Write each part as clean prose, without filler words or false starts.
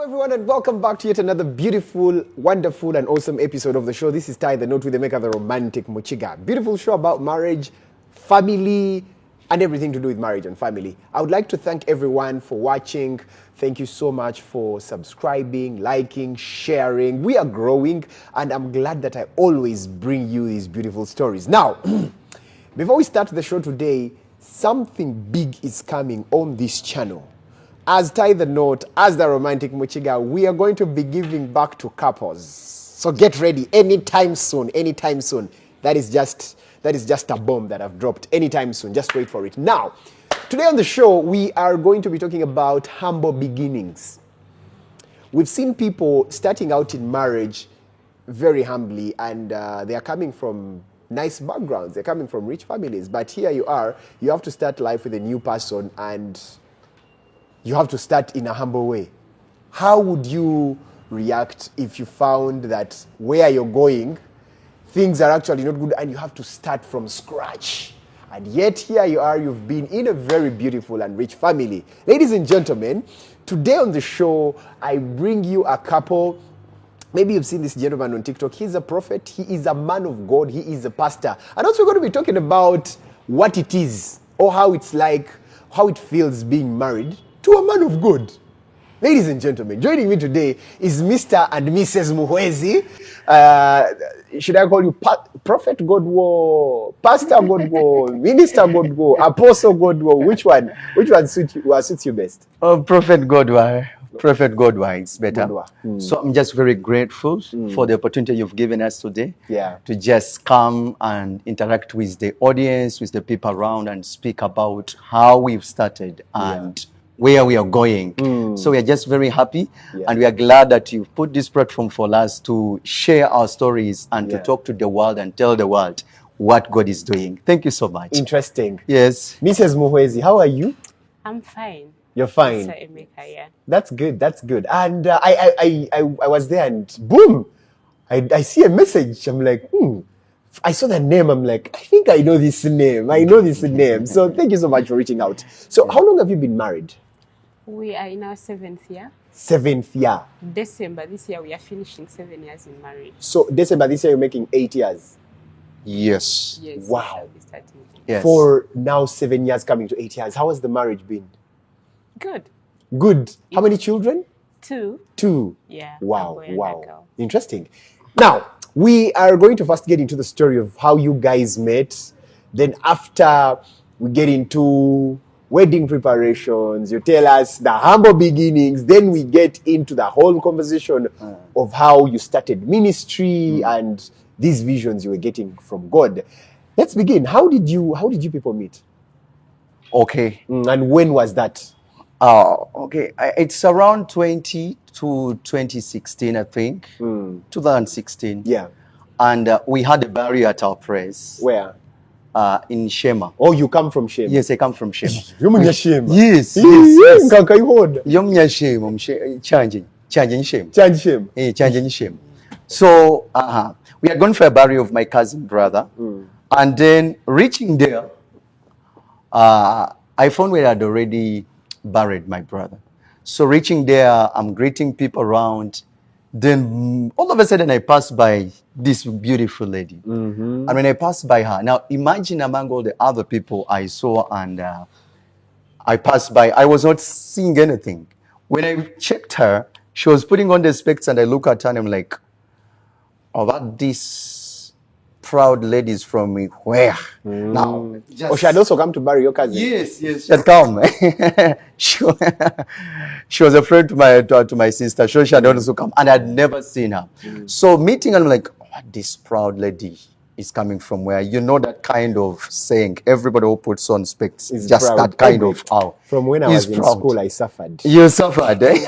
Hello everyone and welcome back to yet another beautiful, wonderful and awesome episode of the show. This is Ty, the note with the maker, the romantic Mochiga. Beautiful show about marriage, family and everything to do with marriage and family. I would like to thank everyone for watching. Thank you so much for subscribing, liking, sharing. We are growing and I'm glad that I always bring you these beautiful stories. Now, before we start the show today, something big is coming on this channel. As Tie the Note, as the romantic Mochiga, we are going to be giving back to couples. So get ready anytime soon, anytime soon. That is just a bomb that I've dropped anytime soon. Just wait for it. Now, today on the show, we are going to be talking about humble beginnings. We've seen people starting out in marriage very humbly and they are coming from nice backgrounds. They're coming from rich families. But here you are, you have to start life with a new person and you have to start in a humble way. How would you react if you found that where you're going, things are actually not good and you have to start from scratch? And yet here you are, you've been in a very beautiful and rich family. Ladies and gentlemen, today on the show, I bring you a couple. Maybe you've seen this gentleman on TikTok. He's a prophet. He is a man of God. He is a pastor. And also we're going to be talking about what it is or how it's like, how it feels being married to a man of God. Ladies and gentlemen, joining me today is Mr. and Mrs. Muhwezi. Should I call you Prophet Godwor, Pastor Godwor, Minister Godwor, Apostle Godwor? Which one suits you best? Oh, Prophet Godwor. Prophet Godwor, it's better. Godwor. So I'm just very grateful for the opportunity you've given us today to just come and interact with the audience, with the people around and speak about how we've started and where we are going. So we are just very happy and we are glad that you've put this platform for us to share our stories and to talk to the world and tell the world what God is doing. Thank you so much. Interesting. Yes. Mrs. Muhwezi, how are you? I'm fine. You're fine. Mr. Emeka, yeah. That's good. That's good. And I was there and boom, I see a message. I'm like, I saw the name. I'm like, I think I know this name. I know this name. So thank you so much for reaching out. So how long have you been married? We are in our 7th year. 7th year. December this year, we are finishing 7 years in marriage. So December this year, you're making 8 years. Yes. Yes. Wow. Yes. For now 7 years coming to 8 years. How has the marriage been? Good. Good. How many children? 2. 2. Yeah. Wow. A boy and a Wow. girl. Interesting. Now, we are going to first get into the story of how you guys met. Then after we get into wedding preparations, you tell us the humble beginnings. Then we get into the whole conversation of how you started ministry and these visions you were getting from God. Let's begin. How did you people meet? Okay. And when was that? Okay. It's around 20 to 2016, I think. 2016. Yeah. And we had a barrier at our place. Where? In Shema. Oh, you come from Shema? Yes, I come from Shema. You're from Shema? Yes. Shema. So we had gone for a burial of my cousin brother. And then reaching there, I found we had already buried my brother. So reaching there, I'm greeting people around. Then all of a sudden I passed by this beautiful lady. And when I passed by her, now imagine among all the other people I saw and I passed by, I was not seeing anything. When I checked her, she was putting on the specs and I look at her and I'm like, oh, what this proud ladies from me, where? Now, she had also come to bury your cousin? Yes, she had come. She was a friend to my sister. So she had also come and I'd never seen her. So meeting her, I'm like, what this proud lady is coming from where? You know that kind of saying, everybody who puts on specs is just proud. That kind of how. From when I was in school, I suffered. You suffered, eh?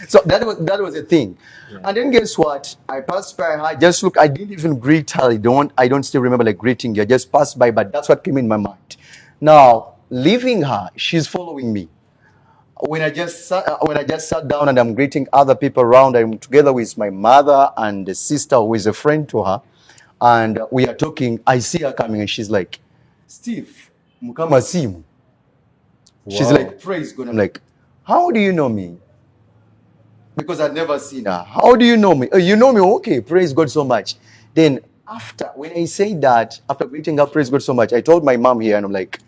So that was a thing. And then guess what? I passed by her. Just look, I didn't even greet her. I don't still remember like greeting her. I just passed by, but that's what came in my mind. Now, leaving her, she's following me. When I just sat down and I'm greeting other people around, I'm together with my mother and the sister who is a friend to her, and we are talking. I see her coming, and she's like, "Steve, mukama simu." She's like, "Praise God." I'm like, How do you know me? Because I'd never seen her. How do you know me? Oh, you know me? Okay, praise God so much. Then after, when I say that, after greeting her, praise God so much, I told my mom here, and I'm like,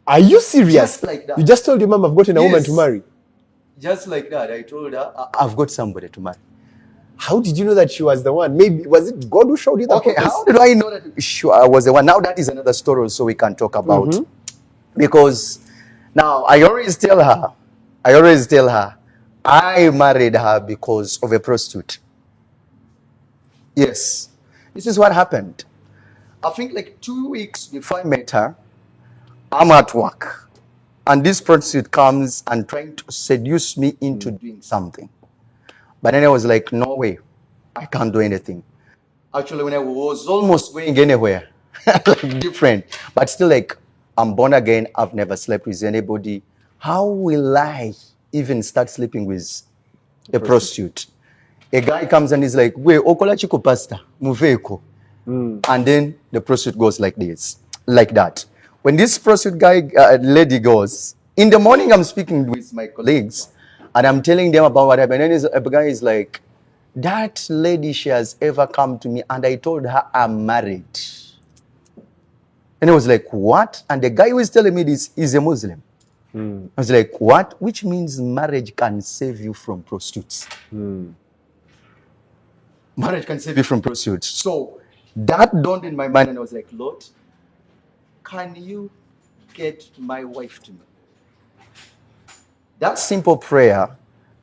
Are you serious? Just like that. You just told your mom I've gotten a woman to Yes. marry. just like that, I told her, I've got somebody to marry. How did you know that she was the one? Maybe was it God who showed you that? Okay, how did I know that I was the one? Now that is another story also we can talk about. Because now I always tell her, I married her because of a prostitute. Yes. This is what happened. I think like 2 weeks before I met her, I'm at work. And this prostitute comes and trying to seduce me into doing something. But then I was like, no way, I can't do anything. Actually, when I was almost going anywhere, like different, but still like, I'm born again, I've never slept with anybody. How will I even start sleeping with a prostitute? A guy comes and he's like, "We okola chiko pastor, muveko." And then the prostitute goes like this, like that. When this prostitute lady goes, in the morning I'm speaking with my colleagues and I'm telling them about what happened. And a guy is like, that lady, she has ever come to me and I told her I'm married. And I was like, what? And the guy who is telling me this is a Muslim. I was like, what? Which means marriage can save you from prostitutes. Marriage can save you from prostitutes. So that dawned in my mind and I was like, Lord, can you get my wife to me? That simple prayer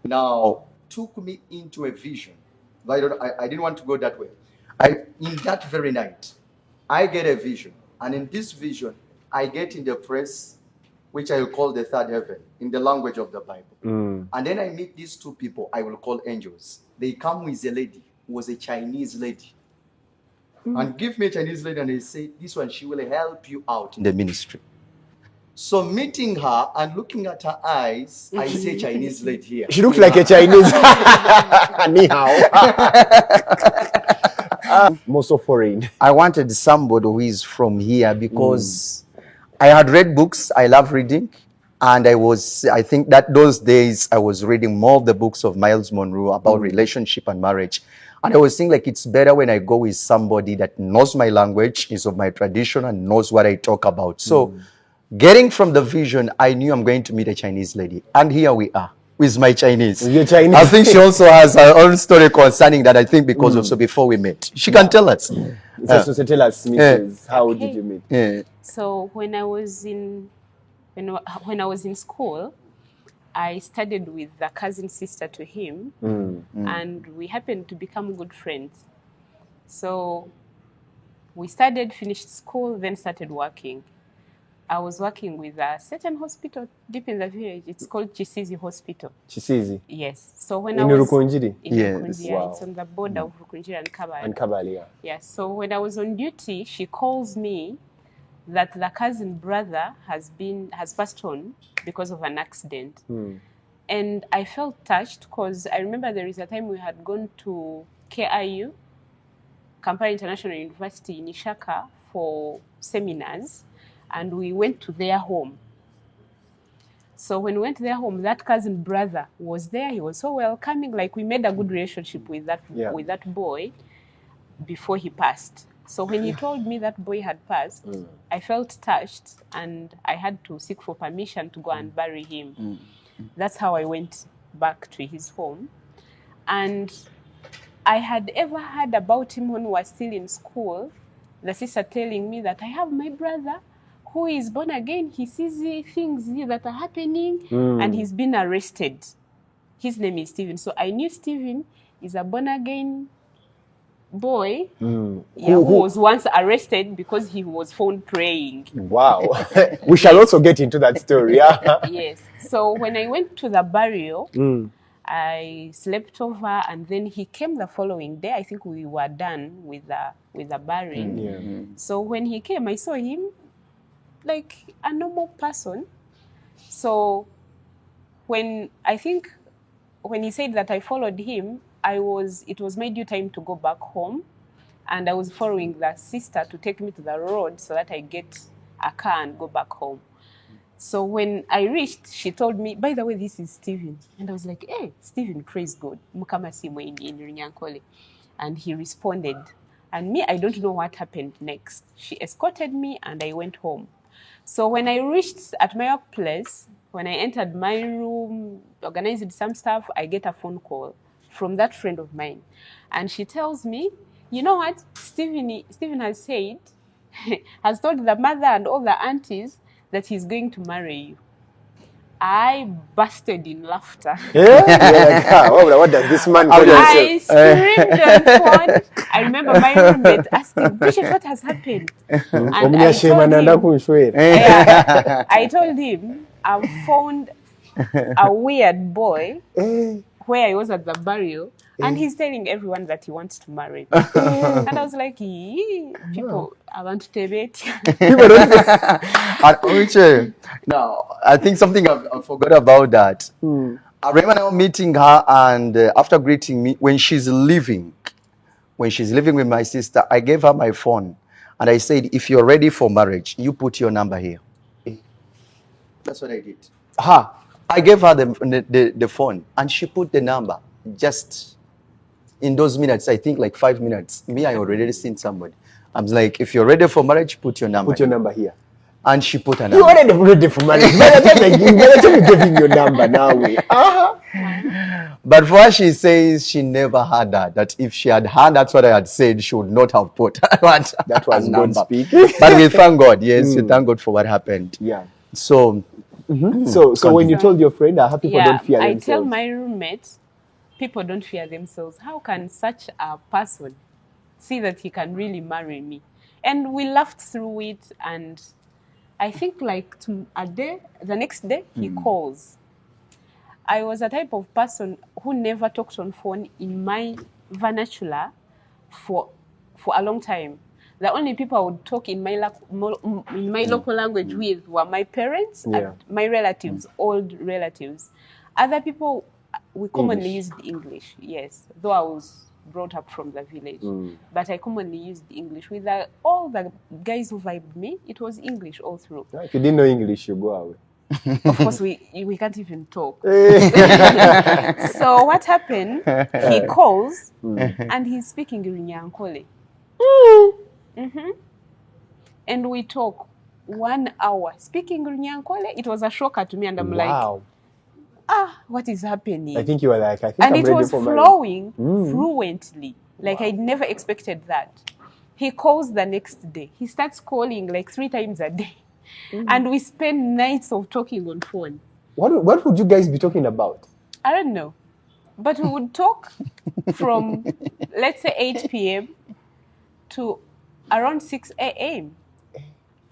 now took me into a vision. I didn't want to go that way. In that very night, I get a vision. And in this vision, I get in the place, which I will call the third heaven, in the language of the Bible. And then I meet these two people I will call angels. They come with a lady who was a Chinese lady. And give me a Chinese lady and they say, this one, she will help you out in the ministry. So meeting her and looking at her eyes, I say Chinese lady here. She looked like a Chinese. Ni hao. More so foreign. I wanted somebody who is from here because I had read books. I love reading. And I think that those days I was reading more of the books of Miles Monroe about relationship and marriage. And I was thinking like it's better when I go with somebody that knows my language, is of my tradition and knows what I talk about. So getting from the vision, I knew I'm going to meet a Chinese lady. And here we are with my Chinese. With your Chinese. I think she also has her own story concerning that, I think, because also before we met. She can tell us. So tell us, Mrs. How did you meet? Yeah. So when I was in school, I studied with a cousin sister to him, and we happened to become good friends. So we finished school, then started working. I was working with a certain hospital deep in the village. It's called Chisizi Hospital. Chisizi? Yes. So when In I was Rukunjiri? in Yes. Rukunjiri, Wow. it's on the border of Rukunjiri and Kabale. And Kabali, yeah. Yeah. So when I was on duty, she calls me that the cousin brother has passed on because of an accident. And I felt touched because I remember there is a time we had gone to KIU, Kampala International University in Ishaka, for seminars, and we went to their home. So when we went to their home, that cousin brother was there. He was so welcoming. Like, we made a good relationship with that boy before he passed. So when he told me that boy had passed, I felt touched, and I had to seek for permission to go and bury him. That's how I went back to his home. And I had ever heard about him when we were still in school, the sister telling me that I have my brother who is born again. He sees things that are happening, and he's been arrested. His name is Stephen. So I knew Stephen is a born again boy who was once arrested because he was found praying. Wow. We shall also get into that story. Yeah. Yes. So when I went to the burial, I slept over, and then he came the following day. I think we were done with the burying. So when he came, I saw him like a normal person. So when he said that I followed him, it was my due time to go back home, and I was following the sister to take me to the road so that I get a car and go back home. So when I reached, she told me, by the way, this is Stephen. And I was like, hey, Stephen, praise God. Mukama simwe in Runyankole. And he responded. And me, I don't know what happened next. She escorted me and I went home. So when I reached at my workplace, when I entered my room, organized some stuff, I get a phone call from that friend of mine. And she tells me, you know what, Stephen has said, has told the mother and all the aunties that he's going to marry you. I busted in laughter. Yeah? You're like, what does this man call I himself? screamed on phone. I remember my roommate asking, Briget, what has happened? And I told him, yeah, I told him, I've found a weird boy where I was at the burial, and he's telling everyone that he wants to marry me. And I was like, people, I want to debate. Now, I think something I forgot about that. I remember now meeting her, and after greeting me, when she's leaving with my sister, I gave her my phone, and I said, if you're ready for marriage, you put your number here. That's what I did. I gave her the phone, and she put the number. Just in those minutes, I think like 5 minutes, me, I already seen somebody. I'm like, if you're ready for marriage, put your number. Put your number here. And she put her number. You already ready for marriage. By the time you give him your number now. But for her, she says she never had that. That if she had had that's what I had said, she would not have put that was God speaking. But we thank God. Yes, we thank God for what happened. Yeah. So, so when you told your friend, people don't fear themselves. I tell my roommates, people don't fear themselves. How can such a person see that he can really marry me? And we laughed through it, and I think like the next day, he calls. I was a type of person who never talked on phone in my vernacular for a long time. The only people I would talk in my local language with were my parents and my relatives, old relatives. Other people, we commonly used English, yes, though I was brought up from the village. But I commonly used English. With all the guys who vibed me, it was English all through. If you didn't know English, you go away. Of course, we can't even talk. So what happened, he calls and he's speaking Runyankole. And we talk 1 hour speaking Runyankole. It was a shocker to me, and I'm like, what is happening? I think you were like, and it was flowing fluently. Like I'd never expected that. He calls the next day. He starts calling like 3 times a day. And we spend nights of talking on phone. What would you guys be talking about? I don't know. But we would talk from, let's say, 8 p.m. to around 6 a.m.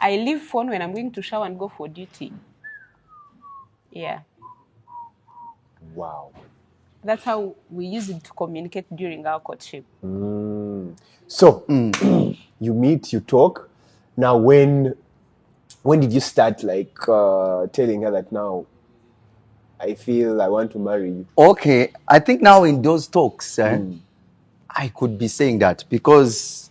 I leave phone when I'm going to shower and go for duty. Yeah. Wow. That's how we use it to communicate during our courtship. So, you meet, you talk. Now, when did you start telling her that now I feel I want to marry you? Okay, I think now in those talks, I could be saying that because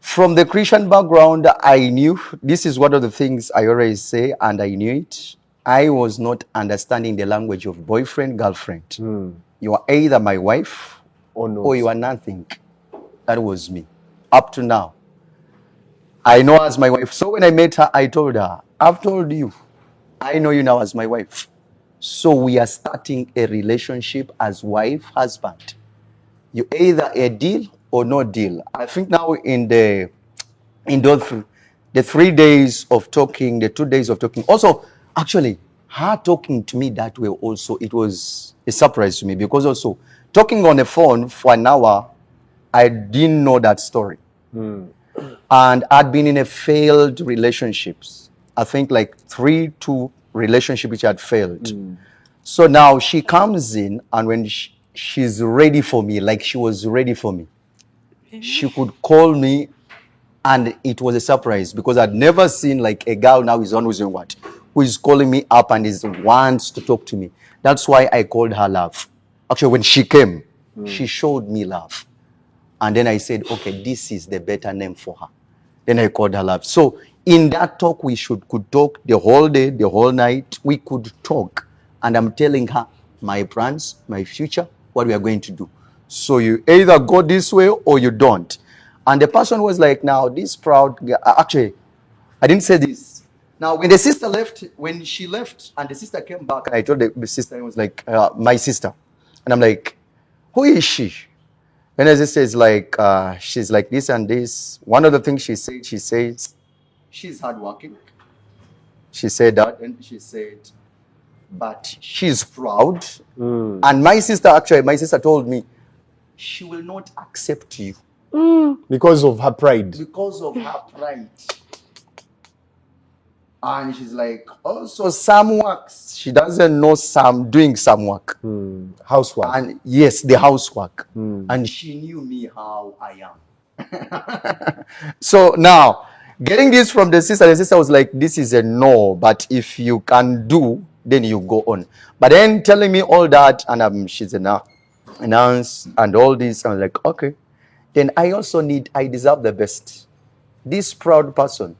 from the Christian background, I knew this is one of the things I always say, and I knew it. I was not understanding the language of boyfriend, girlfriend. You are either my wife or you are nothing. That was me up to now. I know her as my wife. So when I met her, I told her, I've told you, I know you now as my wife. So we are starting a relationship as wife, husband. You either a deal or no deal. I think now in the 3 days of talking, the 2 days of talking, also actually her talking to me that way also, it was a surprise to me because also talking on the phone for an hour, I didn't know that story. And I'd been in a failed relationships. I think like 2 relationships which had failed. So now she comes in, and when she's ready for me, like she was ready for me, she could call me, and it was a surprise because I'd never seen like a girl now is always doing what? Who is calling me up and wants to talk to me. That's why I called her love. Actually, when she came, she showed me love. And then I said, okay, this is the better name for her. Then I called her love. So In that talk, we could talk the whole day, the whole night. We could talk. And I'm telling her my plans, my future, what we are going to do. So you either go this way or you don't. And the person was like, now, this proud guy, actually, I didn't say this. Now, when the sister left, when she left and the sister came back, and I told the sister, it was like, my sister. And I'm like, who is she? And as it says, like, she's like this and this. One of the things she says, she's hardworking. She said that, and she said, but she's proud. And my sister told me, she will not accept you. Because of her pride. Because of her pride. And she's like, also some works. She doesn't know doing some work. Housework. And yes, the housework. And she knew me how I am. So now, getting this from the sister was like, this is a no, but if you can do, then you go on. But then telling me all that, and she's announced and all this, I'm like, okay. Then I deserve the best. This proud person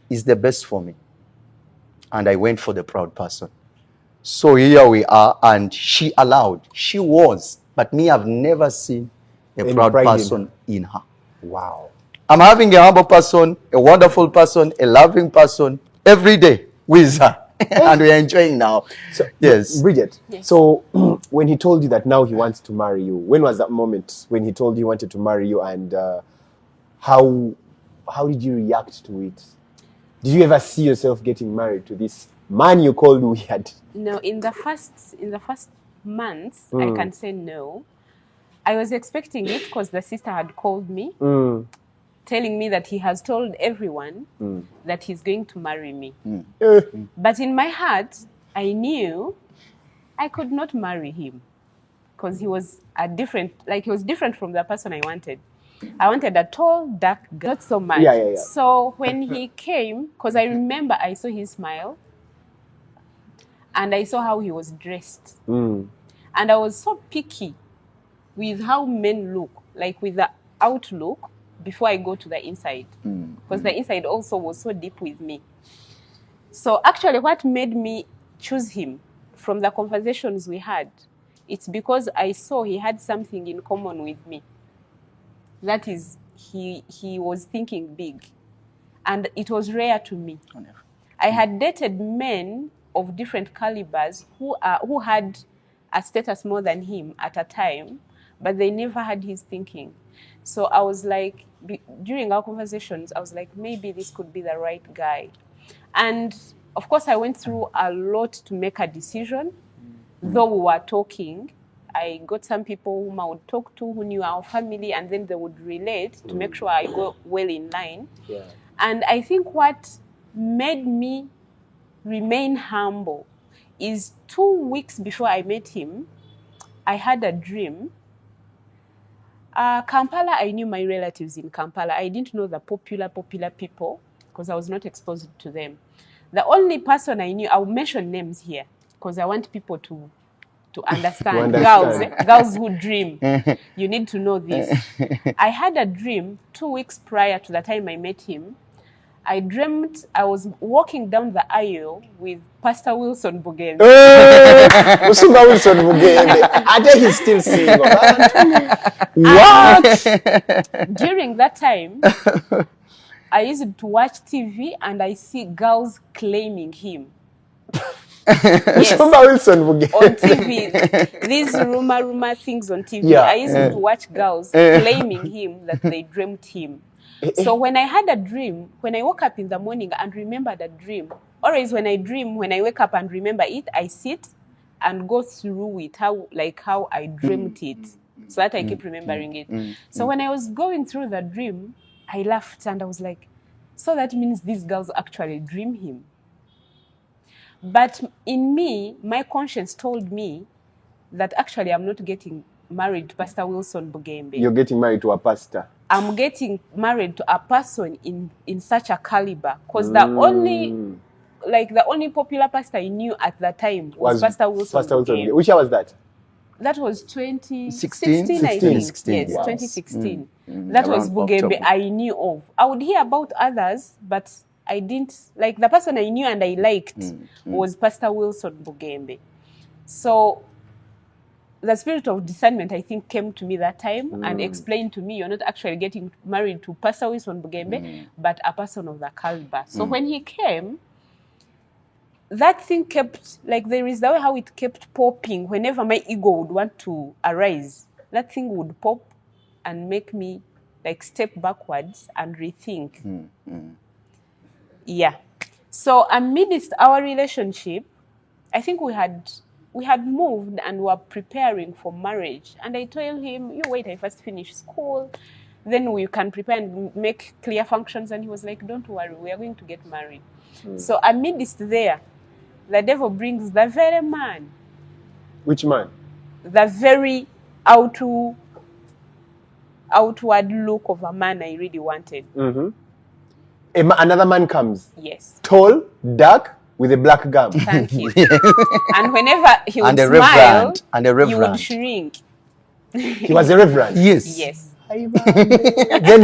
is the best for me. And I went for the proud person. So here we are, and she was, but me, I've never seen a proud person in her. Wow. I'm having a humble person, a wonderful person, a loving person every day with her. And we're enjoying now. So, yes. Briget, Yes. so when he told you that now he wants to marry you, when was that moment when he told you he wanted to marry you, and how did you react to it? Did you ever see yourself getting married to this man you called weird? No, in the first months, I can say no. I was expecting it because the sister had called me, telling me that he has told everyone that he's going to marry me. But in my heart, I knew I could not marry him because he was different from the person I wanted. I wanted a tall, dark girl, not so much. Yeah. So when he came, because I remember I saw his smile and I saw how he was dressed. And I was so picky with how men look, like with the outlook, before I go to the inside. Because the inside also was so deep with me. So actually what made me choose him from the conversations we had, it's because I saw he had something in common with me. That is, he was thinking big. And it was rare to me. I had dated men of different calibers who had a status more than him at a time, but they never had his thinking. So I was like, during our conversations, I was like, maybe this could be the right guy. And of course, I went through a lot to make a decision. Though we were talking, I got some people whom I would talk to who knew our family, and then they would relate to make sure I go well in line. Yeah. And I think what made me remain humble is 2 weeks before I met him, I had a dream. Kampala, I knew my relatives in Kampala. I didn't know the popular people because I was not exposed to them. The only person I knew, I'll mention names here because I want people to understand. Girls who dream. You need to know this. I had a dream 2 weeks prior to the time I met him. I dreamt I was walking down the aisle with Pastor Wilson Bugembe. Musumba Wilson Bugembe. I think he's still single. What? During that time, I used to watch TV and I see girls claiming him. Musumba Wilson Bugembe. On TV, these rumor things on TV. Yeah. I used to watch girls claiming him that they dreamt him. So when I had a dream, when I woke up in the morning and remembered a dream, always when I dream, when I wake up and remember it, I sit and go through it, how I dreamt it, so that I keep remembering it. So when I was going through the dream, I laughed and I was like, so that means these girls actually dream him. But in me, my conscience told me that actually I'm not getting married to Pastor Wilson Bugembe. You're getting married to a pastor. I'm getting married to a person in such a caliber. Because the only popular pastor I knew at that time was Pastor Wilson Bugembe. Which year was that? That was 2016, 16? I think. 16, Yes, yes. 2016. That was Around Bugembe October. I knew of. I would hear about others, but I didn't, like the person I knew and I liked was Pastor Wilson Bugembe. So the spirit of discernment, I think, came to me that time and explained to me, you're not actually getting married to Pastor Wilson Bugembe, but a person of the caliber. So when he came, that thing kept, like, there is the way how it kept popping. Whenever my ego would want to arise, that thing would pop and make me, like, step backwards and rethink. Yeah. So amidst our relationship, I think we had moved and were preparing for marriage. And I told him, you wait, I first finish school, then we can prepare and make clear functions. And he was like, don't worry, we are going to get married. So amidst there, the devil brings the very man, Which man? the very outward look of a man I really wanted. Another man comes. Yes. Tall, dark, with a black gum. Thank you. And whenever he would And a smile, reverend. And a you would reverend. shrink. He was a reverend. Yes. Yes. Then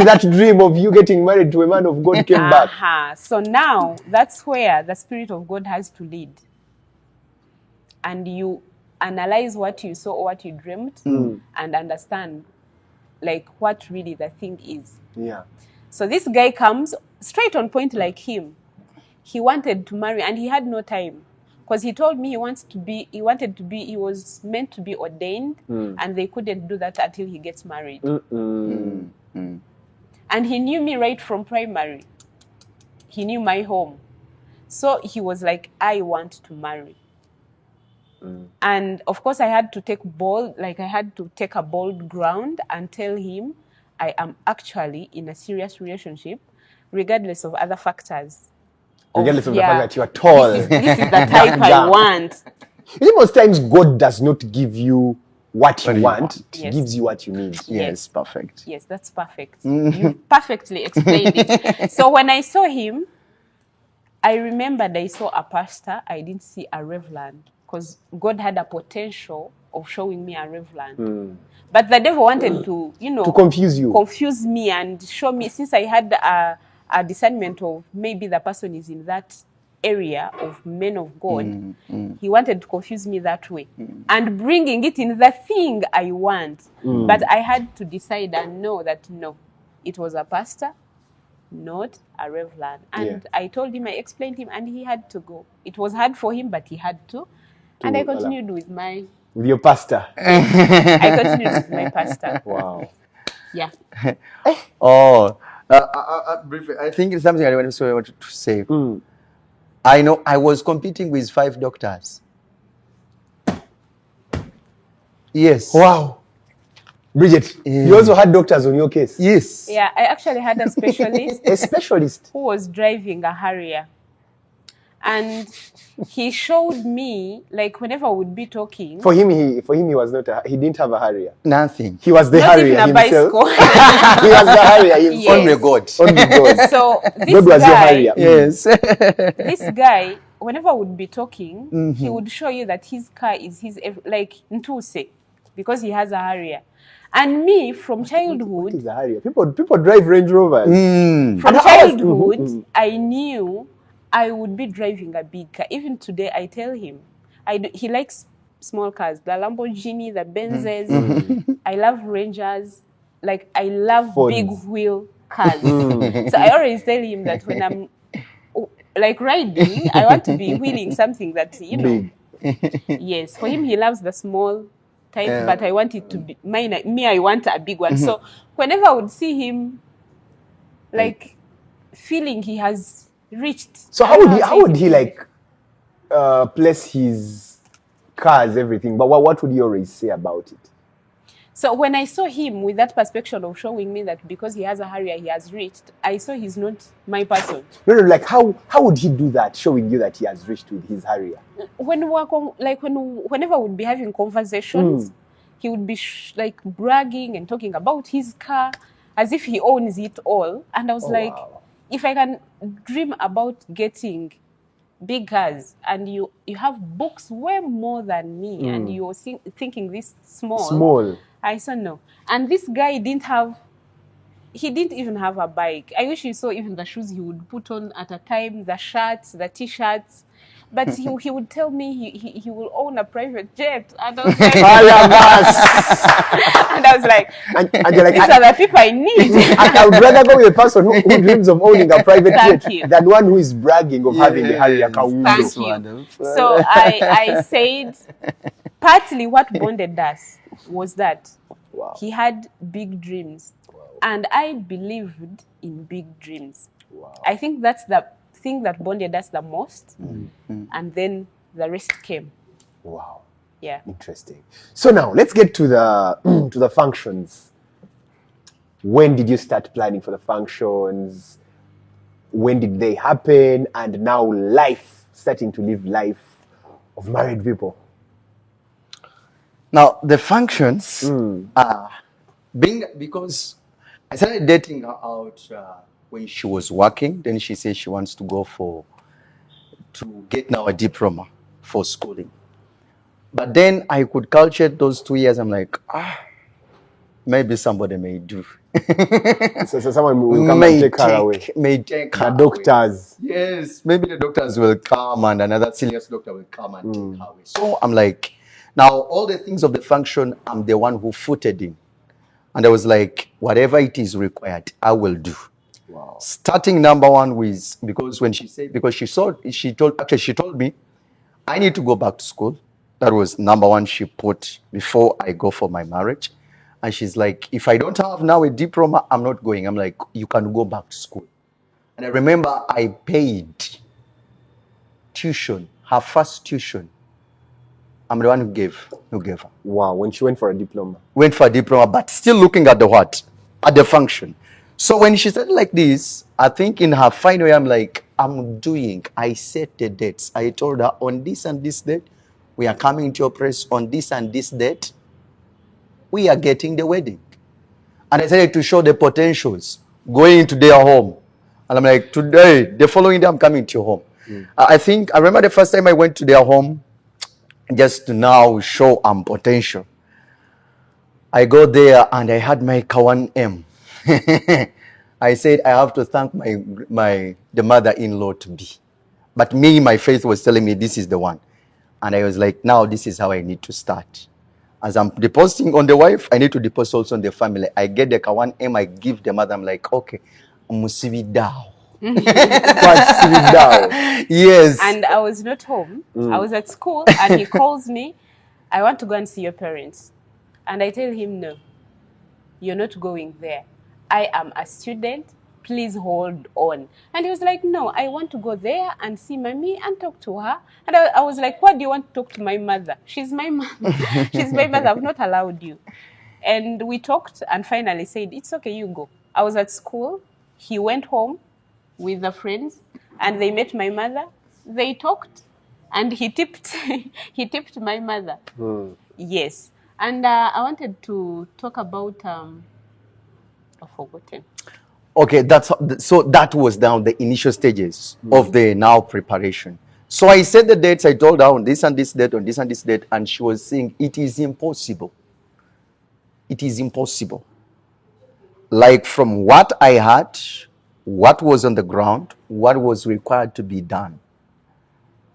that dream of you getting married to a man of God came back. So now that's where the Spirit of God has to lead. And you analyze what you saw or what you dreamt and understand, like, what really the thing is. Yeah. So this guy comes straight on point like him. He wanted to marry and he had no time. Because he told me he was meant to be ordained and they couldn't do that until he gets married. And he knew me right from primary. He knew my home. So he was like, I want to marry. And of course I had to take a bold ground and tell him I am actually in a serious relationship, regardless of other factors. Regardless of the fact that you are tall. This is the type I want. You know, most times God does not give you what you you want. want. He Yes. gives you what you need. Yes, perfect. Yes, that's perfect. You perfectly explained it. So when I saw him, I remembered I saw a pastor. I didn't see a reverend because God had a potential of showing me a reverend. But the devil wanted to, To confuse you. confuse me and show me, since I had a discernment of maybe the person is in that area of men of God, he wanted to confuse me that way and bringing it in the thing I want. But I had to decide and know that no, it was a pastor, not a reverend. And I told him, I explained him, and he had to go. It was hard for him, but he had to. And I continued with your pastor. I continued with my pastor. Wow. Yeah. Briefly, I think it's something I wanted to say. I know I was competing with 5 doctors. Yes. Wow. Briget, you also had doctors on your case. Yes. Yeah, I actually had a specialist A specialist. who was driving a Harrier. And he showed me, like, whenever I would be talking. For him, he was not. He didn't have a Harrier. Nothing. He was the Not Harrier even a himself. bicycle. He was the Harrier himself. Yes. Only God. Only God. So this God was your guy, Harrier. Yes. this guy, whenever I would be talking, he would show you that his car is his, like, Ntuse, because he has a Harrier. And me, from What childhood, is a Harrier? People drive Range Rovers. from childhood, I knew I would be driving a big car. Even today, I tell him, he likes small cars, the Lamborghini, the Benzes. I love Rangers. Like, I love Fords. big wheel cars. So I always tell him that when I'm like riding, I want to be wheeling something that, you know. Yes, for him, he loves the small type, but I want it to be mine. Me, I want a big one. So whenever I would see him, like, feeling he has reached. So how would he like place his cars, everything? But what would he always say about it? So when I saw him with that perspective of showing me that because he has a Harrier, he has reached, I saw he's not my person. No, like how would he do that, showing you that he has reached with his Harrier? When whenever we'd be having conversations, he would be like bragging and talking about his car as if he owns it all. And I was like, wow. if I can dream about getting big cars, and you have books way more than me, and you're thinking this small. I said no. And this guy he didn't even have a bike. I wish you saw even the shoes he would put on at a time, the shirts, the t-shirts. But he would tell me he will own a private jet. And I was like, and I was like, and you're like, these are the people I need. I would rather go with a person who dreams of owning a private Thank jet you. than one who is bragging of having a Harrier Kawundo. Thank you. So I said, partly what bonded us was that he had big dreams. And I believed in big dreams. I think that's the thing that bonded us the most. And then the rest came. Wow. Yeah. Interesting. So now let's get to the to the functions. When did you start planning for the functions? When did they happen? And now starting to live life of married people. Now the functions are because I started dating her out when she was working. Then she said she wants to go to get now a diploma for schooling. But then I could calculate those 2 years. I'm like, maybe somebody may do. So someone will come and take her away. May take her The doctors. away. Yes, maybe the doctors will come and another serious doctor will come and take her away. So I'm like, now all the things of the function, I'm the one who footed in. And I was like, whatever it is required, I will do. Wow. Starting number one with, because when she said, because she told me, I need to go back to school. That was number one she put before I go for my marriage. And she's like, if I don't have now a diploma, I'm not going. I'm like, you can go back to school. And I remember I paid tuition, her first tuition. I'm the one who gave her. Wow, when she went for a diploma. Went for a diploma, but still looking at the what? At the function. So when she said like this, I think in her final year, I'm like, I set the dates. I told her on this and this date, we are coming to your place. On this and this date, we are getting the wedding. And I started to show the potentials going into their home. And I'm like, today, the following day, I'm coming to your home. I remember the first time I went to their home, just to now show potential. I go there and I had my Kawan. I said, I have to thank the mother-in-law to be. But me, my faith was telling me this is the one. And I was like, now this is how I need to start. As I'm depositing on the wife, I need to deposit also on the family. I get the Kawan, I give the mother, I'm like, okay, musibi dao. Yes. And I was not home. I was at school and he calls me, I want to go and see your parents. And I tell him, no, you're not going there. I am a student. Please hold on. And he was like, no, I want to go there and see mommy and talk to her. And I was like, what do you want to talk to my mother? She's my mother. She's my mother. I've not allowed you. And we talked and finally said, it's okay, you go. I was at school. He went home with the friends and they met my mother. They talked and he tipped my mother. Yes. And I wanted to talk about, I've forgotten. Okay, so that was down the initial stages of the now preparation. So I said the dates, I told her on this and this date, on this and this date, and she was saying, it is impossible. It is impossible. Like from what I had, what was on the ground, what was required to be done.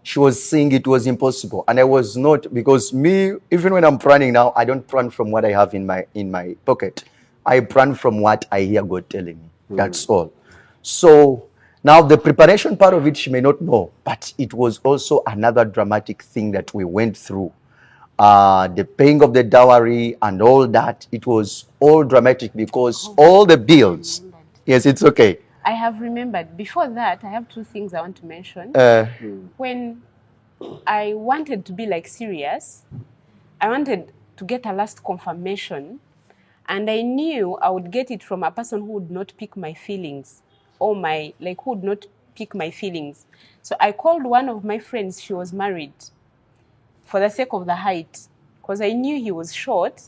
She was saying it was impossible. And I was not, because me, even when I'm planning now, I don't plan from what I have in my pocket. I plan from what I hear God telling me. That's all. So now the preparation part of it, she may not know, but it was also another dramatic thing that we went through. The paying of the dowry and all that, it was all dramatic because all the bills. Yes, it's okay. I have remembered. Before that, I have two things I want to mention. When I wanted to be like serious, I wanted to get a last confirmation. And I knew I would get it from a person who would not pick my feelings who would not pick my feelings. So I called one of my friends. She was married for the sake of the height because I knew he was short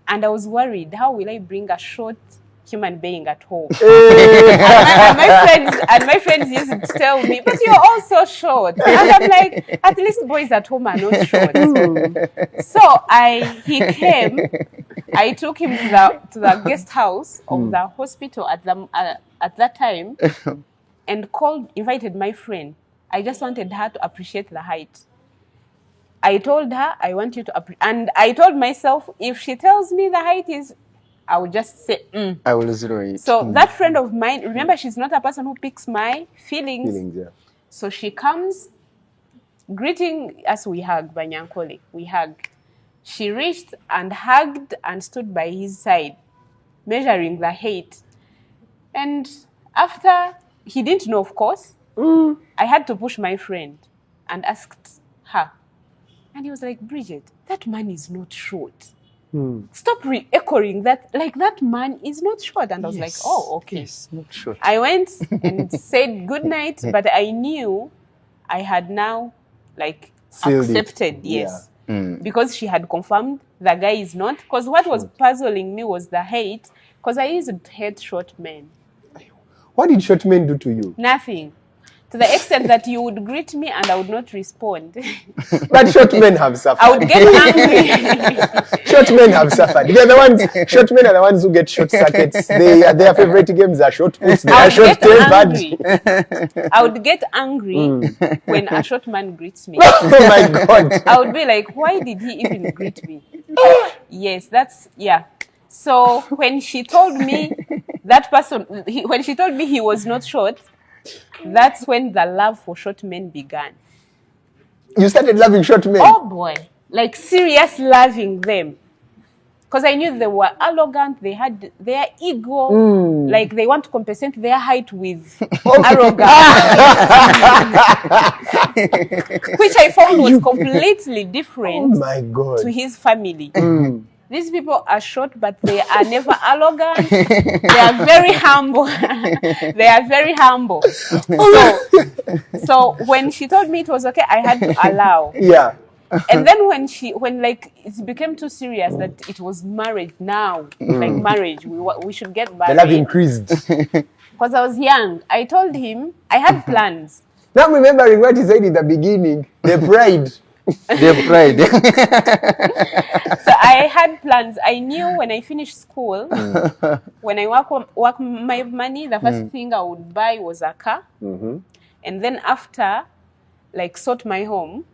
and I was worried. How will I bring a short, human being at home. and my friends used to tell me, but you're all so short. And I'm like, at least boys at home are not short. So he came. I took him to the guest house of the hospital at that time, and invited my friend. I just wanted her to appreciate the height. I told her, I want you to and I told myself, if she tells me the height is, I would just say, I will zero it. So that friend of mine, remember, she's not a person who picks my feelings. Yeah. So she comes, greeting us, we hug, Banyankole, we hug. She reached and hugged and stood by his side, measuring the height. And after, he didn't know, of course, I had to push my friend and asked her. And he was like, Briget, that man is not short. Stop re-echoing that, like, that man is not short. And I was like, oh, okay. Yes, not short. I went and said good night, but I knew I had now, like, Sealed it. accepted, yes. Because she had confirmed the guy is not. Because what was puzzling me was the hate, because I used to hate short men. What did short men do to you? Nothing. To the extent that you would greet me and I would not respond. But short men have suffered. I would get angry. Short men have suffered. They're the ones. Short men are the ones who get short circuits. Their favorite games are short puts. They I are would short get tempered. angry. I would get angry when a short man greets me. Oh my God. I would be like, why did he even greet me? Yes, yeah. So when she told me when she told me he was not short, that's when the love for short men began. You started loving short men. Oh boy, like serious loving them. Because I knew they were arrogant, they had their ego, like they want to compensate their height with arrogance. Which I found was completely different My God. to his family. These people are short, but they are never arrogant. They are very humble. They are very humble. So when she told me it was okay, I had to allow. Yeah. And then when like it became too serious that it was marriage now, like marriage, we should get married. The love increased. Because I was young. I told him I had plans. Now remembering what he said in the beginning, the pride. They pride. So I had plans. I knew when I finished school, when I work my money, the first thing I would buy was a car. And then after, like, sort my home,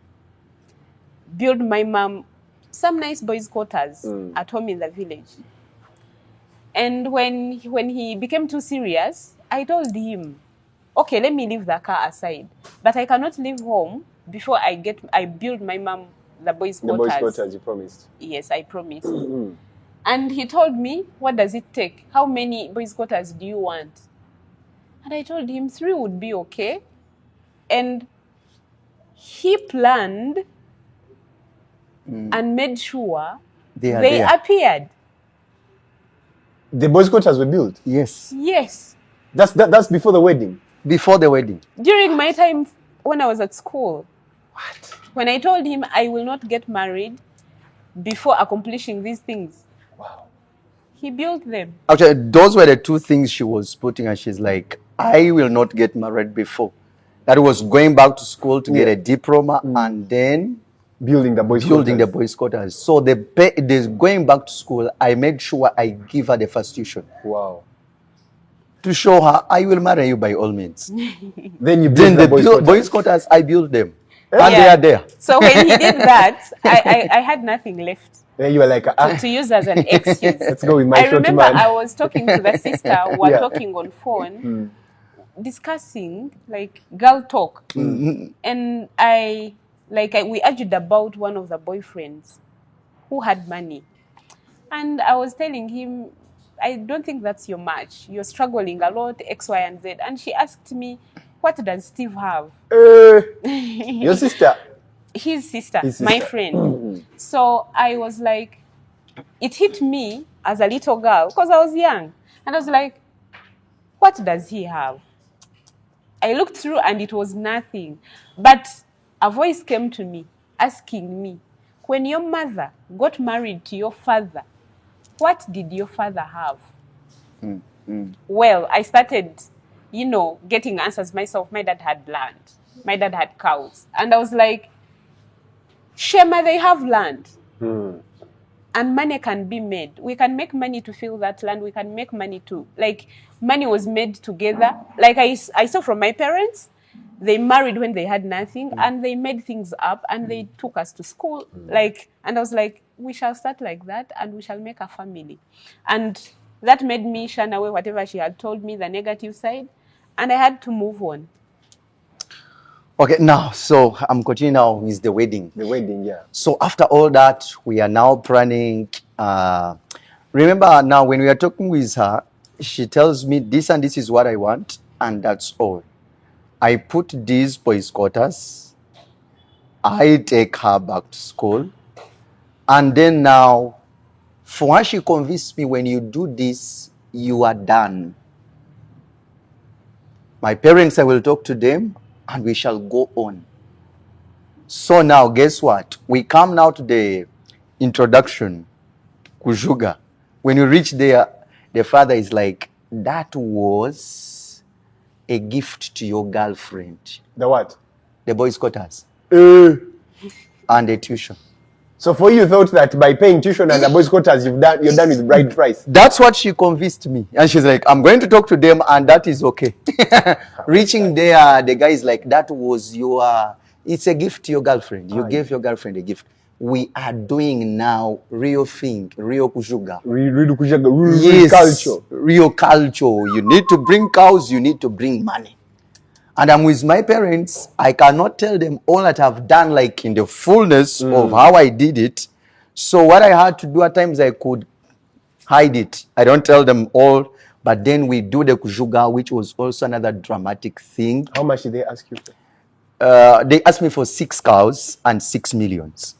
build my mom some nice boys' quarters at home in the village. And when he became too serious, I told him, okay, let me leave the car aside, but I cannot leave home before I build my mom the boys' quarters. The boys' quarters, you promised. Yes, I promised. And he told me, what does it take? How many boys' quarters do you want? And I told him 3 would be okay. And he planned and made sure they appeared. The boys' quarters were built? Yes. Yes. That's before the wedding? Before the wedding. During my time when I was at school. What? When I told him I will not get married before accomplishing these things. Wow. He built them. Actually, those were the 2 things she was putting, and she's like, I will not get married before. That was going back to school to get a diploma and then building the boys' quarters. So the going back to school, I made sure I give her the first tuition. Wow. To show her, I will marry you by all means. Then you build the boys' quarters, I built them. And they are there. So when he did that, I had nothing left. Then you were like, to use as an excuse. Let's go with my short man. I remember I was talking to the sister, we were talking on phone, discussing like girl talk. And we argued about one of the boyfriends who had money. And I was telling him, I don't think that's your match. You're struggling a lot, X, Y, and Z. And she asked me, what does Steve have? Your sister? His sister, my friend. So I was like, it hit me as a little girl because I was young. And I was like, what does he have? I looked through and it was nothing. But a voice came to me asking me, when your mother got married to your father, what did your father have? Well, I started, getting answers myself. My dad had land. My dad had cows. And I was like, Shema, they have land. And money can be made. We can make money to fill that land. We can make money to, money was made together. Like I saw from my parents, they married when they had nothing and they made things up and they took us to school. And I was like, we shall start like that and we shall make a family. And that made me shun away whatever she had told me, the negative side. And I had to move on. Okay, now, so I'm continuing now with the wedding. The wedding, yeah. So after all that, we are now planning. Remember now, when we are talking with her, she tells me this and this is what I want, and that's all. I put these boys' quarters. I take her back to school. And then now, for her, she convinced me, when you do this, you are done. My parents, I will talk to them, and we shall go on. So now, guess what? We come now to the introduction, Kujuga. When you reach there, the father is like, that was a gift to your girlfriend. The what? The boys' quarters. And the tuition. So for you thought that by paying tuition and the boys' quarters, you're done with bride price. That's what she convinced me. And she's like, I'm going to talk to them and that is okay. Reaching there, the guy is like, that was it's a gift to your girlfriend. You gave your girlfriend a gift. We are doing now real thing, real kujuga. Real culture. Real culture. You need to bring cows, you need to bring money. And I'm with my parents. I cannot tell them all that I've done, like in the fullness of how I did it. So what I had to do at times, I could hide it. I don't tell them all. But then we do the kujuga, which was also another dramatic thing. How much did they ask you for? They asked me for 6 cows and 6 millions.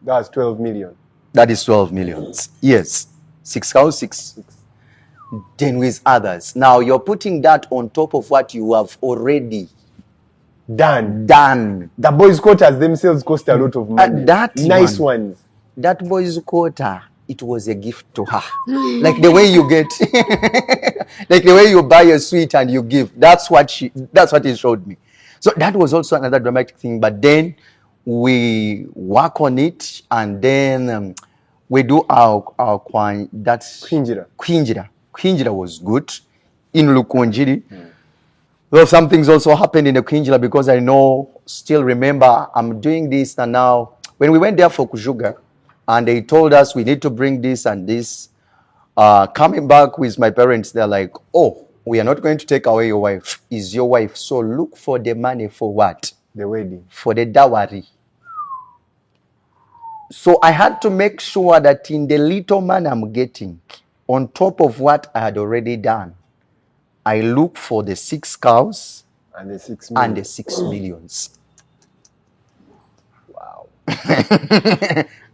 That's 12 million. That is 12 millions. Yes. 6 cows, 6. Then with others. Now you're putting that on top of what you have already done. The boys' quarters themselves cost a lot of money. Nice ones. That boys' quarter, it was a gift to her. Like the way you get, like the way you buy a sweet and you give. That's what he showed me. So that was also another dramatic thing. But then we work on it, and then we do our kwan. That's Kwinjira. Kwinjira was good in Lukunjiri. Well, some things also happened in the Kwinjira, because I still remember I'm doing this. And now when we went there for Kujuga and they told us we need to bring this and this, coming back with my parents, they're like, oh, we are not going to take away your wife. Is your wife. So look for the money for what? The wedding. For the dowry. So I had to make sure that in the little money I'm getting, on top of what I had already done, I look for the 6 cows and the 6 million. And the 6 millions. Wow.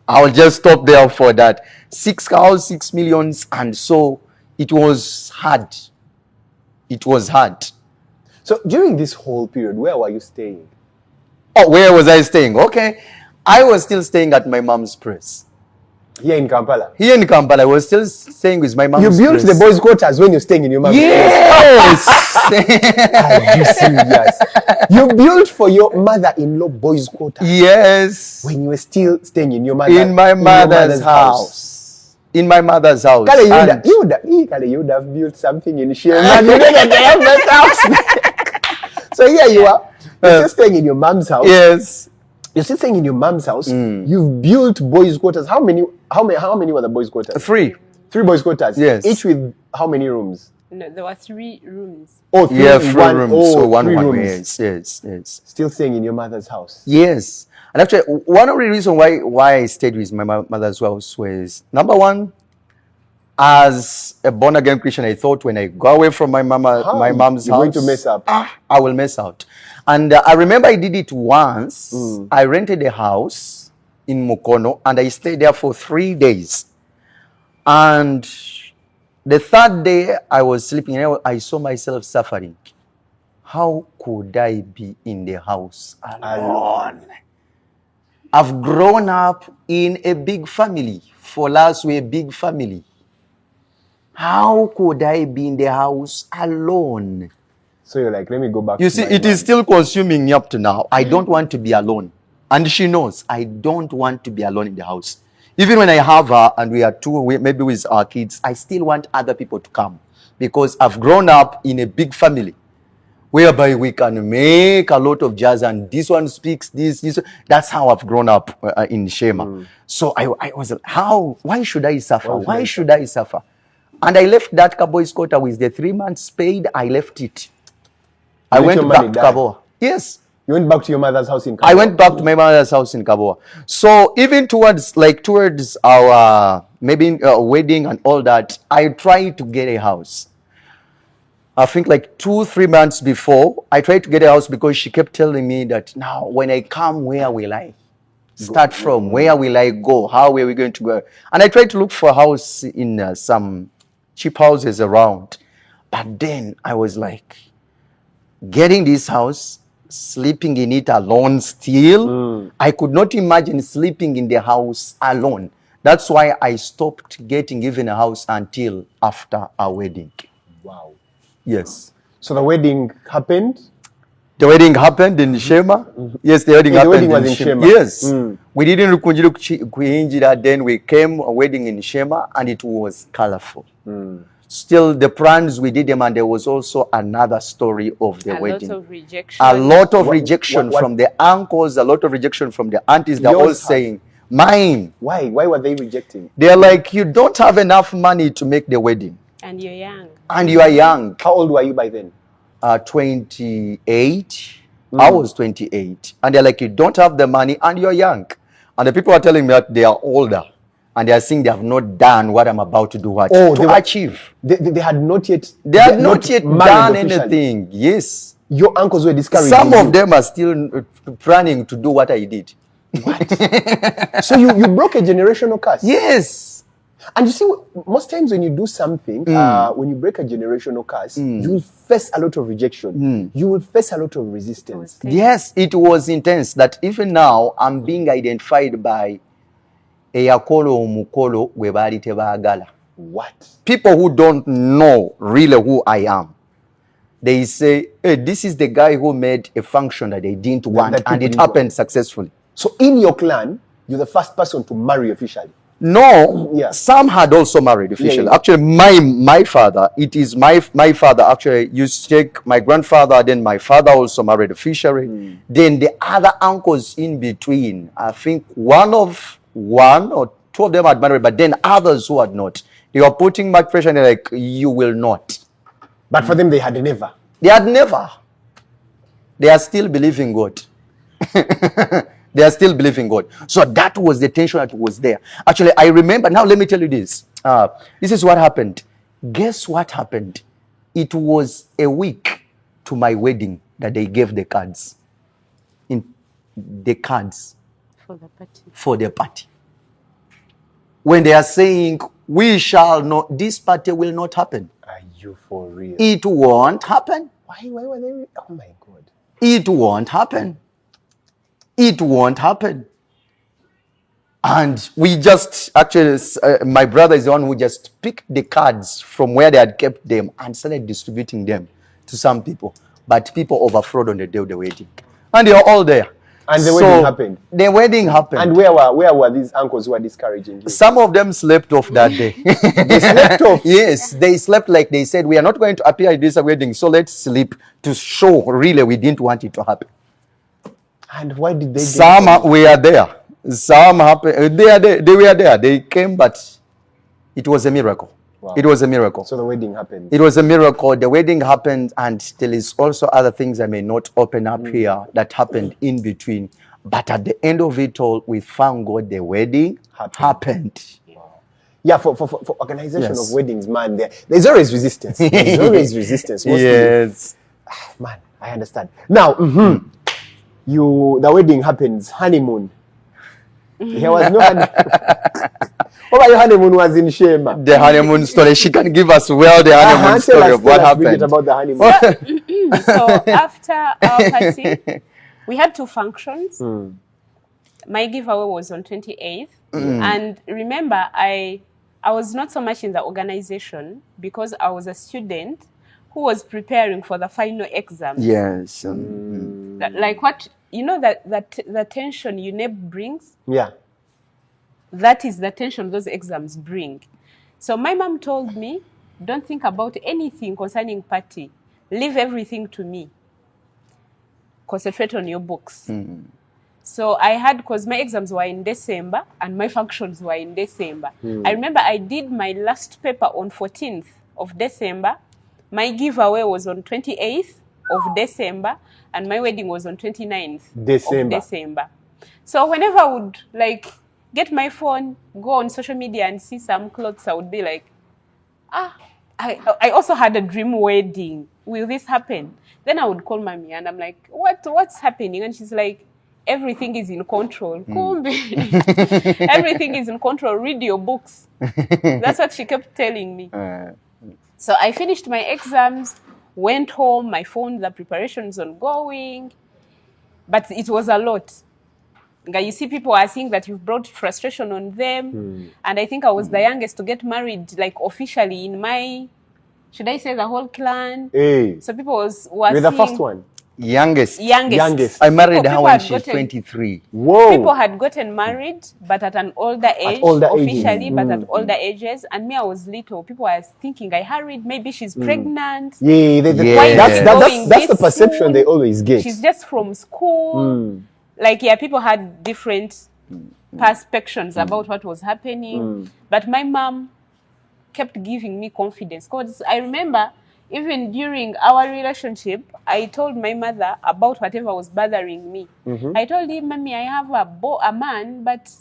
I'll just stop there for that. 6 cows, 6 millions. And so it was hard. It was hard. So during this whole period, where were you staying? Oh, where was I staying? Okay. I was still staying at my mom's place. Here in Kampala? Here in Kampala. I was still staying with my mom's place. You built the boys' quarters when you're staying in your mom's place? Yes! Are you serious? You built for your mother-in-law boys' quarters? Yes. When you were still staying in your my mother's house. In my mother's house. You would have built something in Shema. So here you are. You're still staying in your mom's house. Yes. You're still staying in your mom's house. You've built boys' quarters. How many were the boys' quarters? 3. 3 boys' quarters? Yes. Each with how many rooms? No, there were 3 rooms. Oh, 3 rooms. So one rooms. Yes. Still staying in your mother's house? Yes. And actually, one of the reasons why I stayed with my mother's house was, number one, as a born-again Christian, I thought when I go away from my mom's house, you're going to mess up. I will mess out. And I remember I did it once. I rented a house in Mukono, and I stayed there for 3 days. And the 3rd day, I was sleeping, and I saw myself suffering. How could I be in the house alone? I've grown up in a big family. For us, we're a big family. How could I be in the house alone? So you're like, let me go back. You to see, my it man. is still consuming me up to now. I don't want to be alone. And she knows I don't want to be alone in the house. Even when I have her and we are two, maybe with our kids, I still want other people to come because I've grown up in a big family whereby we can make a lot of jazz and this one speaks this. That's how I've grown up in Shema. So I was like, why should I suffer? Why should I suffer? And I left that Kabo's quarter with the 3 months paid. I left it. I let went your back money to die? Kaboa. Yes. You went back to your mother's house in Kaboa? I went back to my mother's house in Kaboa. So even towards our maybe wedding and all that, I tried to get a house. I think like 2-3 months before, I tried to get a house because she kept telling me that now when I come, where will I start from? Where will I go? How are we going to go? And I tried to look for a house in some cheap houses around. But then I was like, getting this house, sleeping in it alone still. I could not imagine sleeping in the house alone. That's why I stopped getting even a house until after our wedding. Wow. Yes. So the wedding happened? The wedding happened in Shema. Yes, the wedding happened the wedding was in Shema. Yes. We didn't kuinjira, then we came a wedding in Shema and it was colorful. Still, the plans we did them, and there was also another story of the wedding. A lot of rejection. A lot of rejection from the uncles, a lot of rejection from the aunties. They're all saying, mine. Why? Why were they rejecting? They're like, you don't have enough money to make the wedding. And you're young. And you are young. How old were you by then? 28. I was 28. And they're like, you don't have the money and you're young. And the people are telling me that they are older. And they are saying they have not done what I'm about to do to achieve. They had not yet. They had not yet done officially. anything. Yes. Your uncles were discouraging Some of them are still planning to do what I did. What? So you broke a generational curse. Yes. And you see, most times when you do something, when you break a generational curse, you will face a lot of rejection. You will face a lot of resistance. Yes, it was intense. That even now, I'm being identified by eyakolo omukolo gwe baali tebaagala. What? People who don't know really who I am, they say, hey, this is the guy who made a function that they didn't want and it happened successfully. So in your clan, you're the first person to marry officially? No, some had also married officially. Actually, my father, it is my father. Actually, you check my grandfather, then my father also married officially. Then the other uncles in between, I think one or two of them had married, but then others who had not. They were putting much pressure and they're like, you will not. But for them, they had never. They had never. They are still believing God. They are still believing God. So that was the tension that was there. Actually, I remember, now let me tell you this. This is what happened. Guess what happened? It was a week to my wedding that they gave the cards. For the party. When they are saying, we shall not, this party will not happen. Are you for real? It won't happen. Why were they? Oh my God. It won't happen. It won't happen. And we just, actually, my brother is the one who just picked the cards from where they had kept them and started distributing them to some people. But people overflowed on the day of the wedding. And they were all there. And the wedding happened? The wedding happened. And where were these uncles who were discouraging you? Some of them slept off that day. They slept off? Yes, they slept like they said, we are not going to appear at this wedding, so let's sleep to show really we didn't want it to happen. And why did they? Some were there. Some happened. They were there. They came, but it was a miracle. Wow. It was a miracle. So the wedding happened. It was a miracle. The wedding happened, and there is also other things I may not open up here that happened in between. But at the end of it all, we found God. The wedding happened. Wow. Yeah, for organization of weddings, man, there's always resistance. There's always resistance. Yes. Man, I understand. Now, the wedding happens, honeymoon. There was no honeymoon. What about your honeymoon was in Shema? The honeymoon story. She can give us the honeymoon story of what happened. About the honeymoon. So after our party, we had 2 functions. My giveaway was on 28th. And remember, I I was not so much in the organization because I was a student who was preparing for the final exams. Yes. Like what, that the tension UNEP brings, Yeah. that is the tension those exams bring. So my mom told me, don't think about anything concerning party. Leave everything to me. Concentrate on your books. So I had, because my exams were in December and my functions were in December. I remember I did my last paper on 14th of December. My giveaway was on 28th of December and my wedding was on 29th of December. So whenever I would like get my phone, go on social media and see some clothes, I would be like, I also had a dream wedding. Will this happen? Then I would call mommy and I'm like, what's happening? And she's like, everything is in control. Everything is in control. Read your books. That's what she kept telling me. So I finished my exams, went home, my phone, the preparations ongoing. But it was a lot. You see, people are saying that you've brought frustration on them. And I think I was the youngest to get married, like officially in my, should I say the whole clan? Hey. So people were You're the first one. Youngest. Youngest. I married her when she's 23. Whoa. People had gotten married, but at an older age, officially, but at older ages. And me, I was little. People were thinking I hurried. Maybe she's pregnant. Yeah, that's the perception they always get. She's just from school. Like, yeah, people had different perceptions about what was happening. But my mom kept giving me confidence. Because I remember, even during our relationship, I told my mother about whatever was bothering me. I told him, Mommy, I have a man, but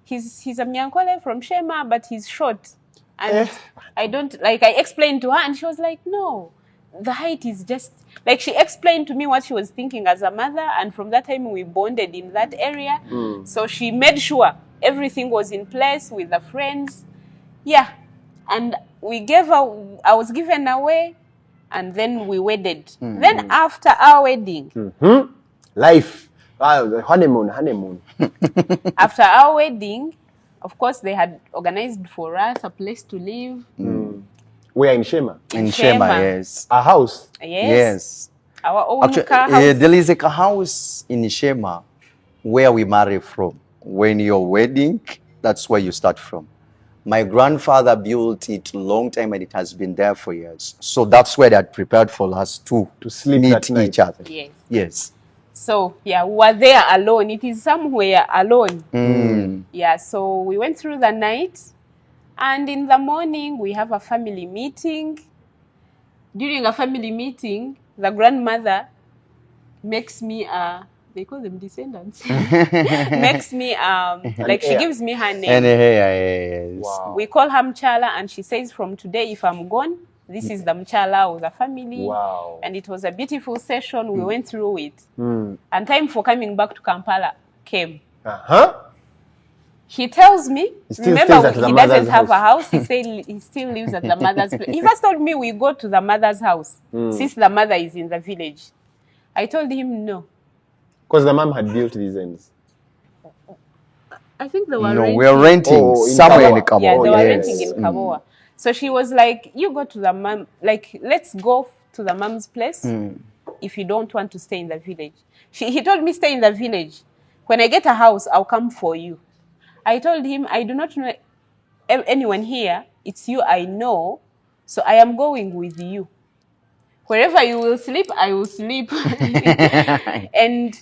he's a Myankole from Shema, but he's short. And I explained to her, and she was like, no, the height is just, like, she explained to me what she was thinking as a mother, and from that time we bonded in that area. So she made sure everything was in place with the friends. Yeah. And I was given away, and then we wedded. Then after our wedding, life, honeymoon. After our wedding, of course, they had organized for us a place to live. Where in Shema? In Shema, yes. A house? Yes. Our own car house. There is a house in Shema where we marry from. When you're wedding, that's where you start from. My grandfather built it a long time and it has been there for years. So that's where they had prepared for us to sleep meet each other. Yes. So, yeah, we were there alone. It is somewhere alone. Yeah, so we went through the night. And in the morning, we have a family meeting. During a family meeting, the grandmother makes me they call them descendants. Makes me she gives me her name. Yes. Wow. We call her Mchala, and she says, from today, if I'm gone, this is the Mchala of the family. Wow. And it was a beautiful session. We went through it. And time for coming back to Kampala came. He tells me, remember, he doesn't have a house. He said he still lives at the mother's place. He first told me we go to the mother's house, since the mother is in the village. I told him no. Because the mom had built these ends. I think they were renting. renting. We are renting somewhere in Kaboa. Yeah, they were renting in Kaboa. So she was like, you go to the mom, like, let's go to the mom's place if you don't want to stay in the village. He told me, stay in the village. When I get a house, I'll come for you. I told him, I do not know anyone here. It's you I know. So I am going with you. Wherever you will sleep, I will sleep. And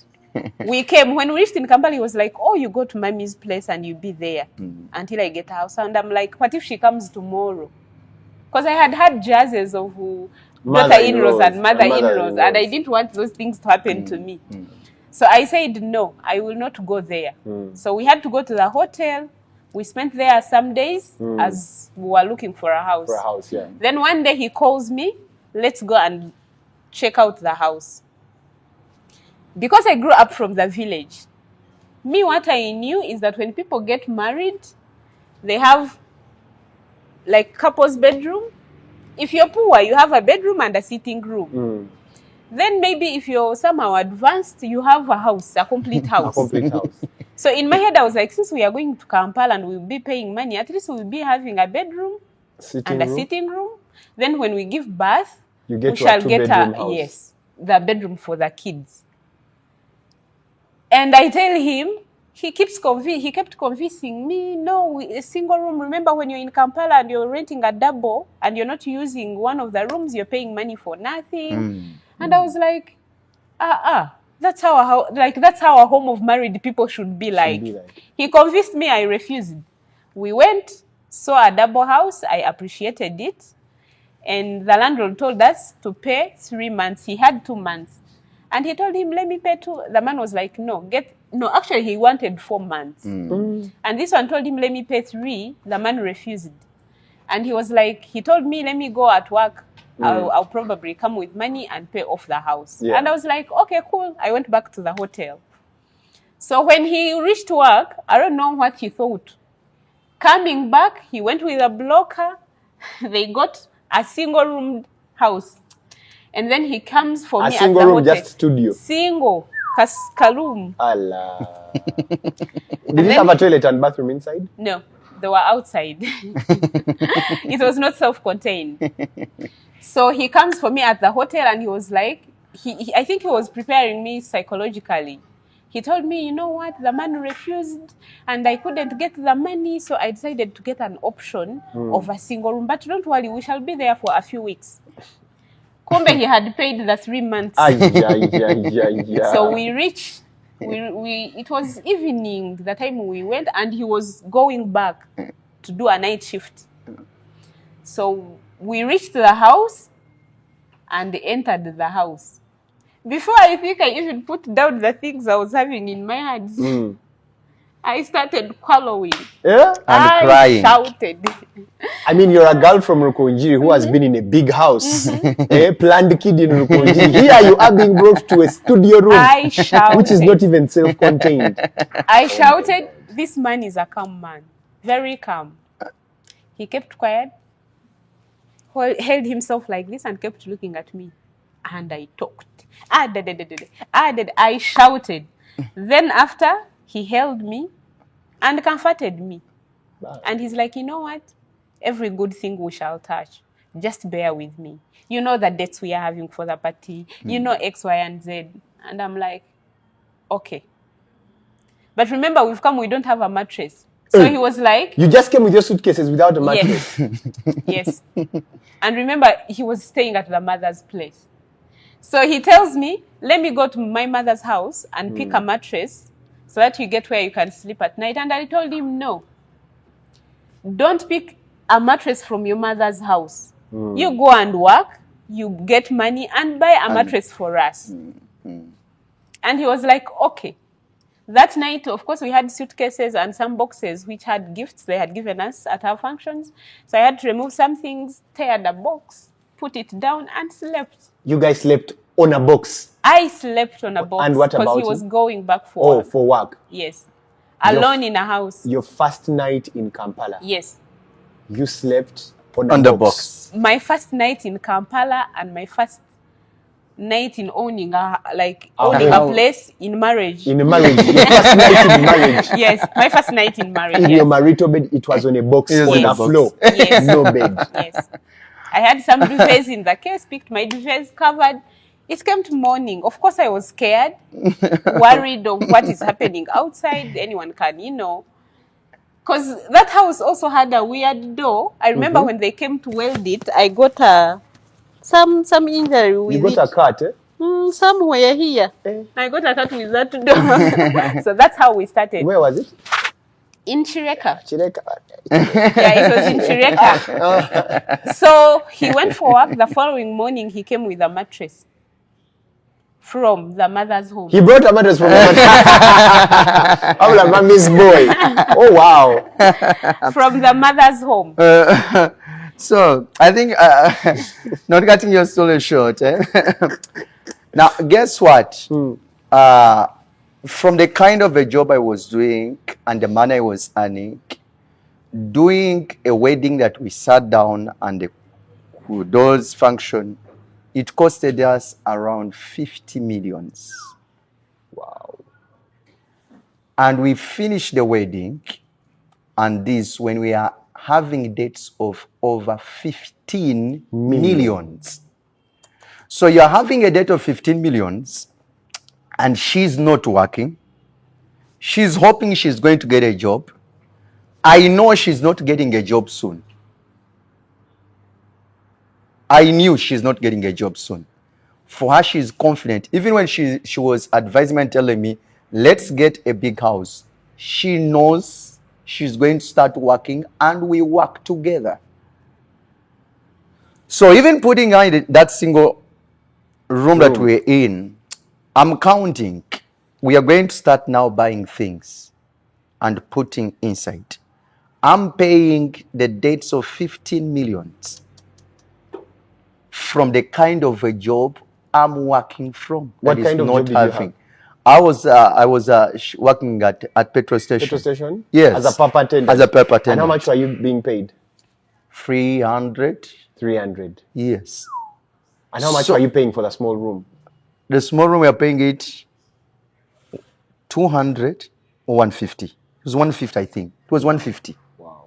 we came. When we reached in Kampala, he was like, oh, you go to mommy's place and you be there until I get a house. And I'm like, what if she comes tomorrow? Because I had jazzes of daughter-in-laws and mother-in-laws, and I didn't want those things to happen to me. So I said, no, I will not go there. So we had to go to the hotel. We spent there some days as we were looking for a house. Then one day he calls me, let's go and check out the house. Because I grew up from the village, me, what I knew is that when people get married, they have like couple's bedroom. If you're poor, you have a bedroom and a sitting room. Then maybe if you're somehow advanced, you have a house, a complete house. So in my head, I was like, since we are going to Kampala and we'll be paying money, at least we'll be having a bedroom and a sitting room. Then when we give birth, we shall get a the bedroom for the kids. And I tell him, he kept convincing me, no, a single room. Remember when you're in Kampala and you're renting a double and you're not using one of the rooms, you're paying money for nothing. And I was like, that's how a home of married people should be like. He convinced me, I refused. We went, saw a double house, I appreciated it. And the landlord told us to pay 3 months. He had 2 months. And he told him, let me pay 2. The man was like, no, actually he wanted 4 months. And this one told him, let me pay 3. The man refused. And he was like, he told me, let me go at work. I'll probably come with money and pay off the house. Yeah. And I was like, okay, cool. I went back to the hotel. So when he reached work, I don't know what he thought. Coming back, he went with a blocker. They got a single-room house. And then he comes for me at the hotel. A single room, just studio? Single. Room. Allah. Did he have a toilet and bathroom inside? No, they were outside. It was not self-contained. So he comes for me at the hotel and he was like, I think he was preparing me psychologically. He told me, you know what, the man refused and I couldn't get the money, so I decided to get an option of a single room. But don't worry, we shall be there for a few weeks. Kumbe, he had paid the 3 months. So we reached, it was evening the time we went, and he was going back to do a night shift. So we reached the house and entered the house. Before I think I even put down the things I was having in my hands, I started quarreling. Yeah? And crying. I shouted. I mean, you're a girl from Rukunjiri who has been in a big house. Planned kid in Rukunjiri. Here you are being brought to a studio room. I shouted. Which is not even self-contained. I shouted, this man is a calm man. Very calm. He kept quiet, held himself like this and kept looking at me. And I talked. I shouted. Then after, he held me and comforted me. Wow. And he's like, you know what? Every good thing we shall touch. Just bear with me. You know the dates we are having for the party. You know X, Y, and Z. And I'm like, okay. But remember, we've come, we don't have a mattress. So he was like... You just came with your suitcases without a mattress. Yes. And remember, he was staying at the mother's place. So he tells me, let me go to my mother's house and pick a mattress so that you get where you can sleep at night. And I told him, no. Don't pick a mattress from your mother's house. You go and work, you get money and buy a mattress for us. And he was like, okay. That night, of course, we had suitcases and some boxes which had gifts they had given us at our functions. So I had to remove some things, tear the box, put it down and slept. You guys slept on a box? I slept on a box. And what about because he was going back for work. Oh, for work? Yes. Alone in a house. Your first night in Kampala? Yes. You slept on the box? My first night in Kampala and my first night in owning a place in marriage. In marriage? Your first night in marriage? Yes, my first night in marriage. In your marital bed, it was on a box on the floor? Yes. No bed? Yes. I had some duvets in the case, picked my duvets, covered. It came to morning. Of course, I was scared, worried of what is happening outside. Anyone can, Because that house also had a weird door. I remember when they came to weld it, I got some injury with it. You got a cut, eh? Somewhere here. I got a cut with that door. So that's how we started. Where was it? In Chireka. Chireka. Yeah, it was in Chireka. So he went for work. The following morning, he came with a mattress from the mother's home. He brought a mattress from the mother's home. I'm like, mommy's boy. Oh, wow. From the mother's home. So, I think, not cutting your story short, Now, guess what? From the kind of a job I was doing and the money I was earning, doing a wedding that we sat down and the doors function, it costed us around 50 millions. Wow. And we finished the wedding, and this when we are having debts of over 15 millions. So you're having a debt of 15 millions, and she's not working. She's hoping she's going to get a job. I know she's not getting a job soon. I knew she's not getting a job soon. For her, she's confident. Even when she was advising me and telling me, let's get a big house, she knows she's going to start working, and we work together. So even putting her in that single room that we're in, I'm counting. We are going to start now buying things and putting inside. I'm paying the debts of 15 millions from the kind of a job I'm working from. What kind of job did you have? I was working at petrol station. Petrol station? Yes. As a papa attendant? As a papa attendant. And how much were you being paid? 300. 300. Yes. And how much were you paying for the small room? The small room, we are paying it 200 or 150. It was 150, I think. It was 150. Wow.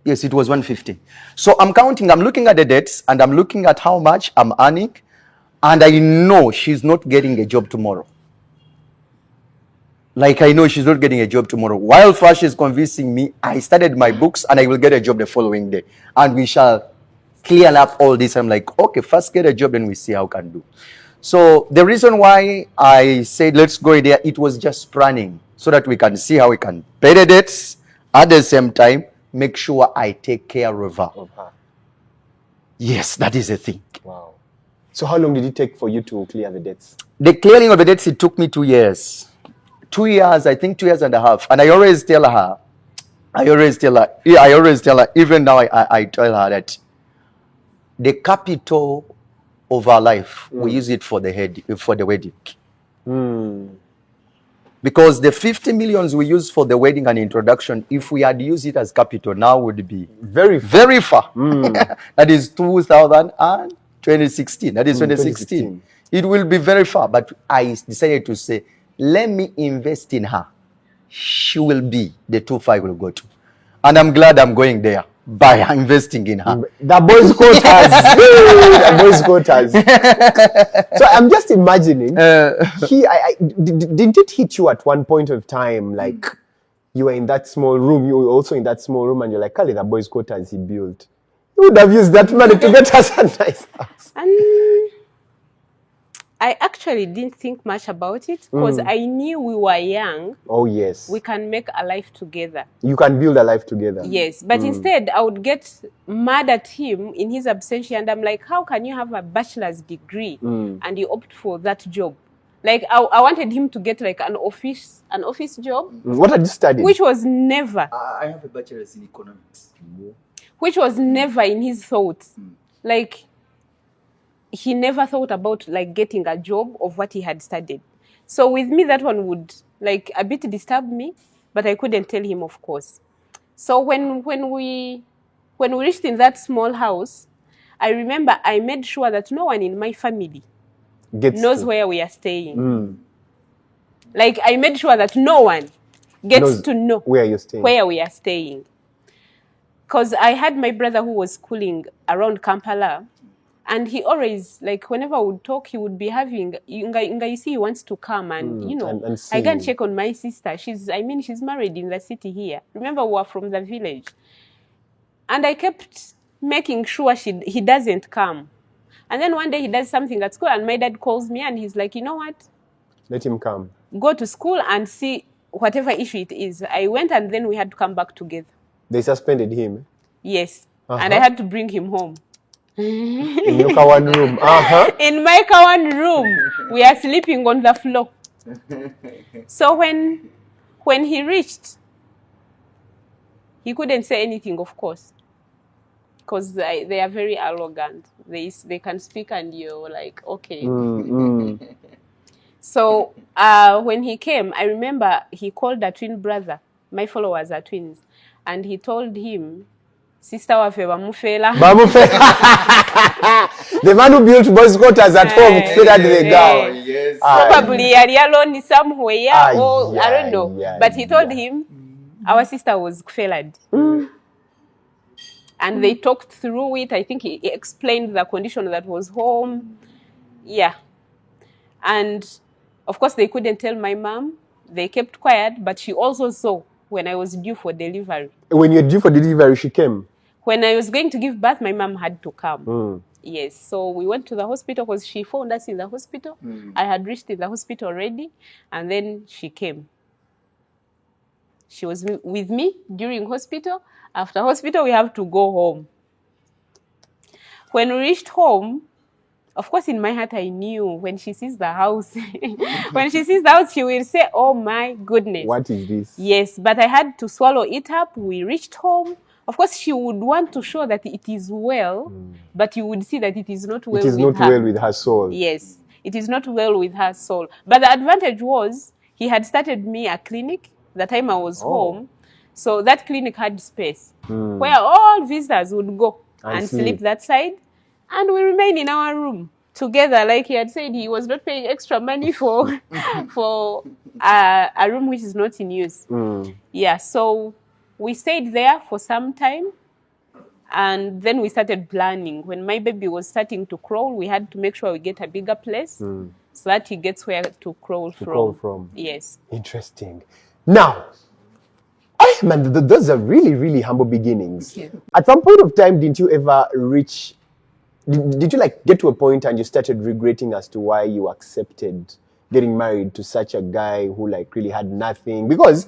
Yes, it was 150. So I'm counting, I'm looking at the debts, and I'm looking at how much I'm earning, and I know she's not getting a job tomorrow. Like, I know she's not getting a job tomorrow. While Fash is convincing me, I started my books and I will get a job the following day. And we shall clear up all this. I'm like, okay, first get a job, then we see how we can do. So the reason why I said let's go in there, it was just planning so that we can see how we can pay the debts, at the same time, make sure I take care of her. Yes, that is the thing. Wow. So how long did it take for you to clear the debts? The clearing of the debts, it took me 2 years. 2 years, I think 2 years and a half. And I always tell her, even now I tell her that the capital of our life, we use it for the wedding. Because the 50 millions we use for the wedding and introduction, if we had used it as capital, now would be very far. That is 2016. That is 2016. It will be very far. But I decided to say, let me invest in her. She will be the 2-5 will go to. And I'm glad I'm going there by investing in her. The boys' quotas. The boys' quotas. So I'm just imagining, didn't it hit you at one point of time, like you were in that small room, you were also in that small room, and you're like, Kali, the boys' quotas he built. You would have used that money to get us a nice house. I actually didn't think much about it because I knew we were young. Oh, yes. We can make a life together. You can build a life together. Yes, but instead I would get mad at him in his absentia, and I'm like, how can you have a bachelor's degree and you opt for that job? Like, I wanted him to get like an office job. What had you studied? Which was never. I have a bachelor's in economics. Which was never in his thoughts. Like, he never thought about like getting a job of what he had studied. So with me, that one would like a bit disturb me, but I couldn't tell him, of course. So when we reached in that small house, I remember I made sure that no one in my family knows where we are staying. Like, I made sure that no one gets to know where you're staying, where we are staying. Because I had my brother who was schooling around Kampala. And he always, like, whenever I would talk, he would be having, you see, he wants to come and, you know, and I can check on my sister. She's married in the city here. Remember, we were from the village. And I kept making sure he doesn't come. And then one day he does something at school, and my dad calls me, and he's like, you know what? Let him come. Go to school and see whatever issue it is. I went, and then we had to come back together. They suspended him? Yes. And I had to bring him home. In your Kawan room. In my Kawan room. We are sleeping on the floor. So when he reached, he couldn't say anything, of course. Because they are very arrogant. They can speak and you're like, okay. So when he came, I remember he called a twin brother. My followers are twins. And he told him, Sister wafe bamufela. The man who built boys' quarters at home figured the girl. Yes. Probably yali alone somewhere, or I don't know. But he told him our sister was failed. And they talked through it. I think he explained the condition that was home. Yeah. And of course, they couldn't tell my mom. They kept quiet, but she also saw when I was due for delivery. When you're due for delivery, she came? When I was going to give birth, my mom had to come. Yes, so we went to the hospital because she found us in the hospital. I had reached in the hospital already, and then she came. She was with me during hospital. After hospital, we have to go home. When we reached home, of course, in my heart, I knew when she sees the house, when she sees the house, she will say, oh my goodness. What is this? Yes, but I had to swallow it up. We reached home. Of course, she would want to show that it is well, but you would see that it is not well with her. It is not well with her soul. Yes, it is not well with her soul. But the advantage was he had started me a clinic the time I was home. So that clinic had space where all visitors would go and sleep that side. And we remain in our room together. Like he had said, he was not paying extra money for a room which is not in use. Yeah, so we stayed there for some time. And then we started planning. When my baby was starting to crawl, we had to make sure we get a bigger place so that he gets where to crawl from. Yes. Interesting. Now, man, those are really, really humble beginnings. At some point of time, didn't you ever reach... Did you like get to a point and you started regretting as to why you accepted getting married to such a guy who like really had nothing? Because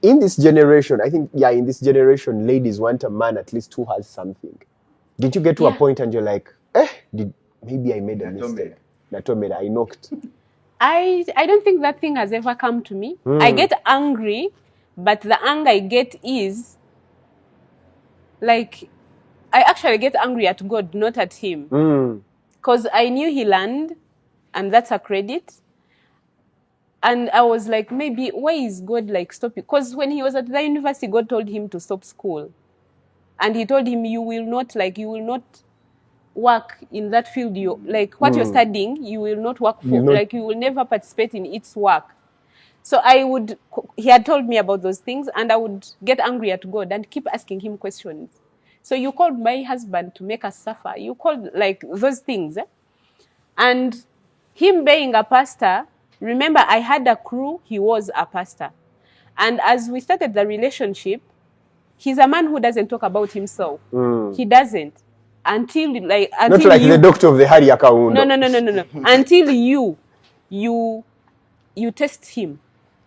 in this generation, I think, in this generation, ladies want a man at least who has something. Did you get to a point and you're like, maybe I made a mistake? I knocked. I don't think that thing has ever come to me. I get angry, but the anger I get is like... I actually get angry at God, not at him. Because I knew he learned, and that's a credit. And I was like, maybe, why is God like stopping? Because when he was at the university, God told him to stop school. And he told him, you will not work in that field. What you're studying, you will not work for, you will never participate in its work. So he had told me about those things, and I would get angry at God and keep asking him questions. So you called my husband to make us suffer. You called like those things. And him being a pastor, remember I had a crew, he was a pastor. And as we started the relationship, he's a man who doesn't talk about himself. He doesn't. Until not like the doctor of the Hariaka Undo. No. Until you test him.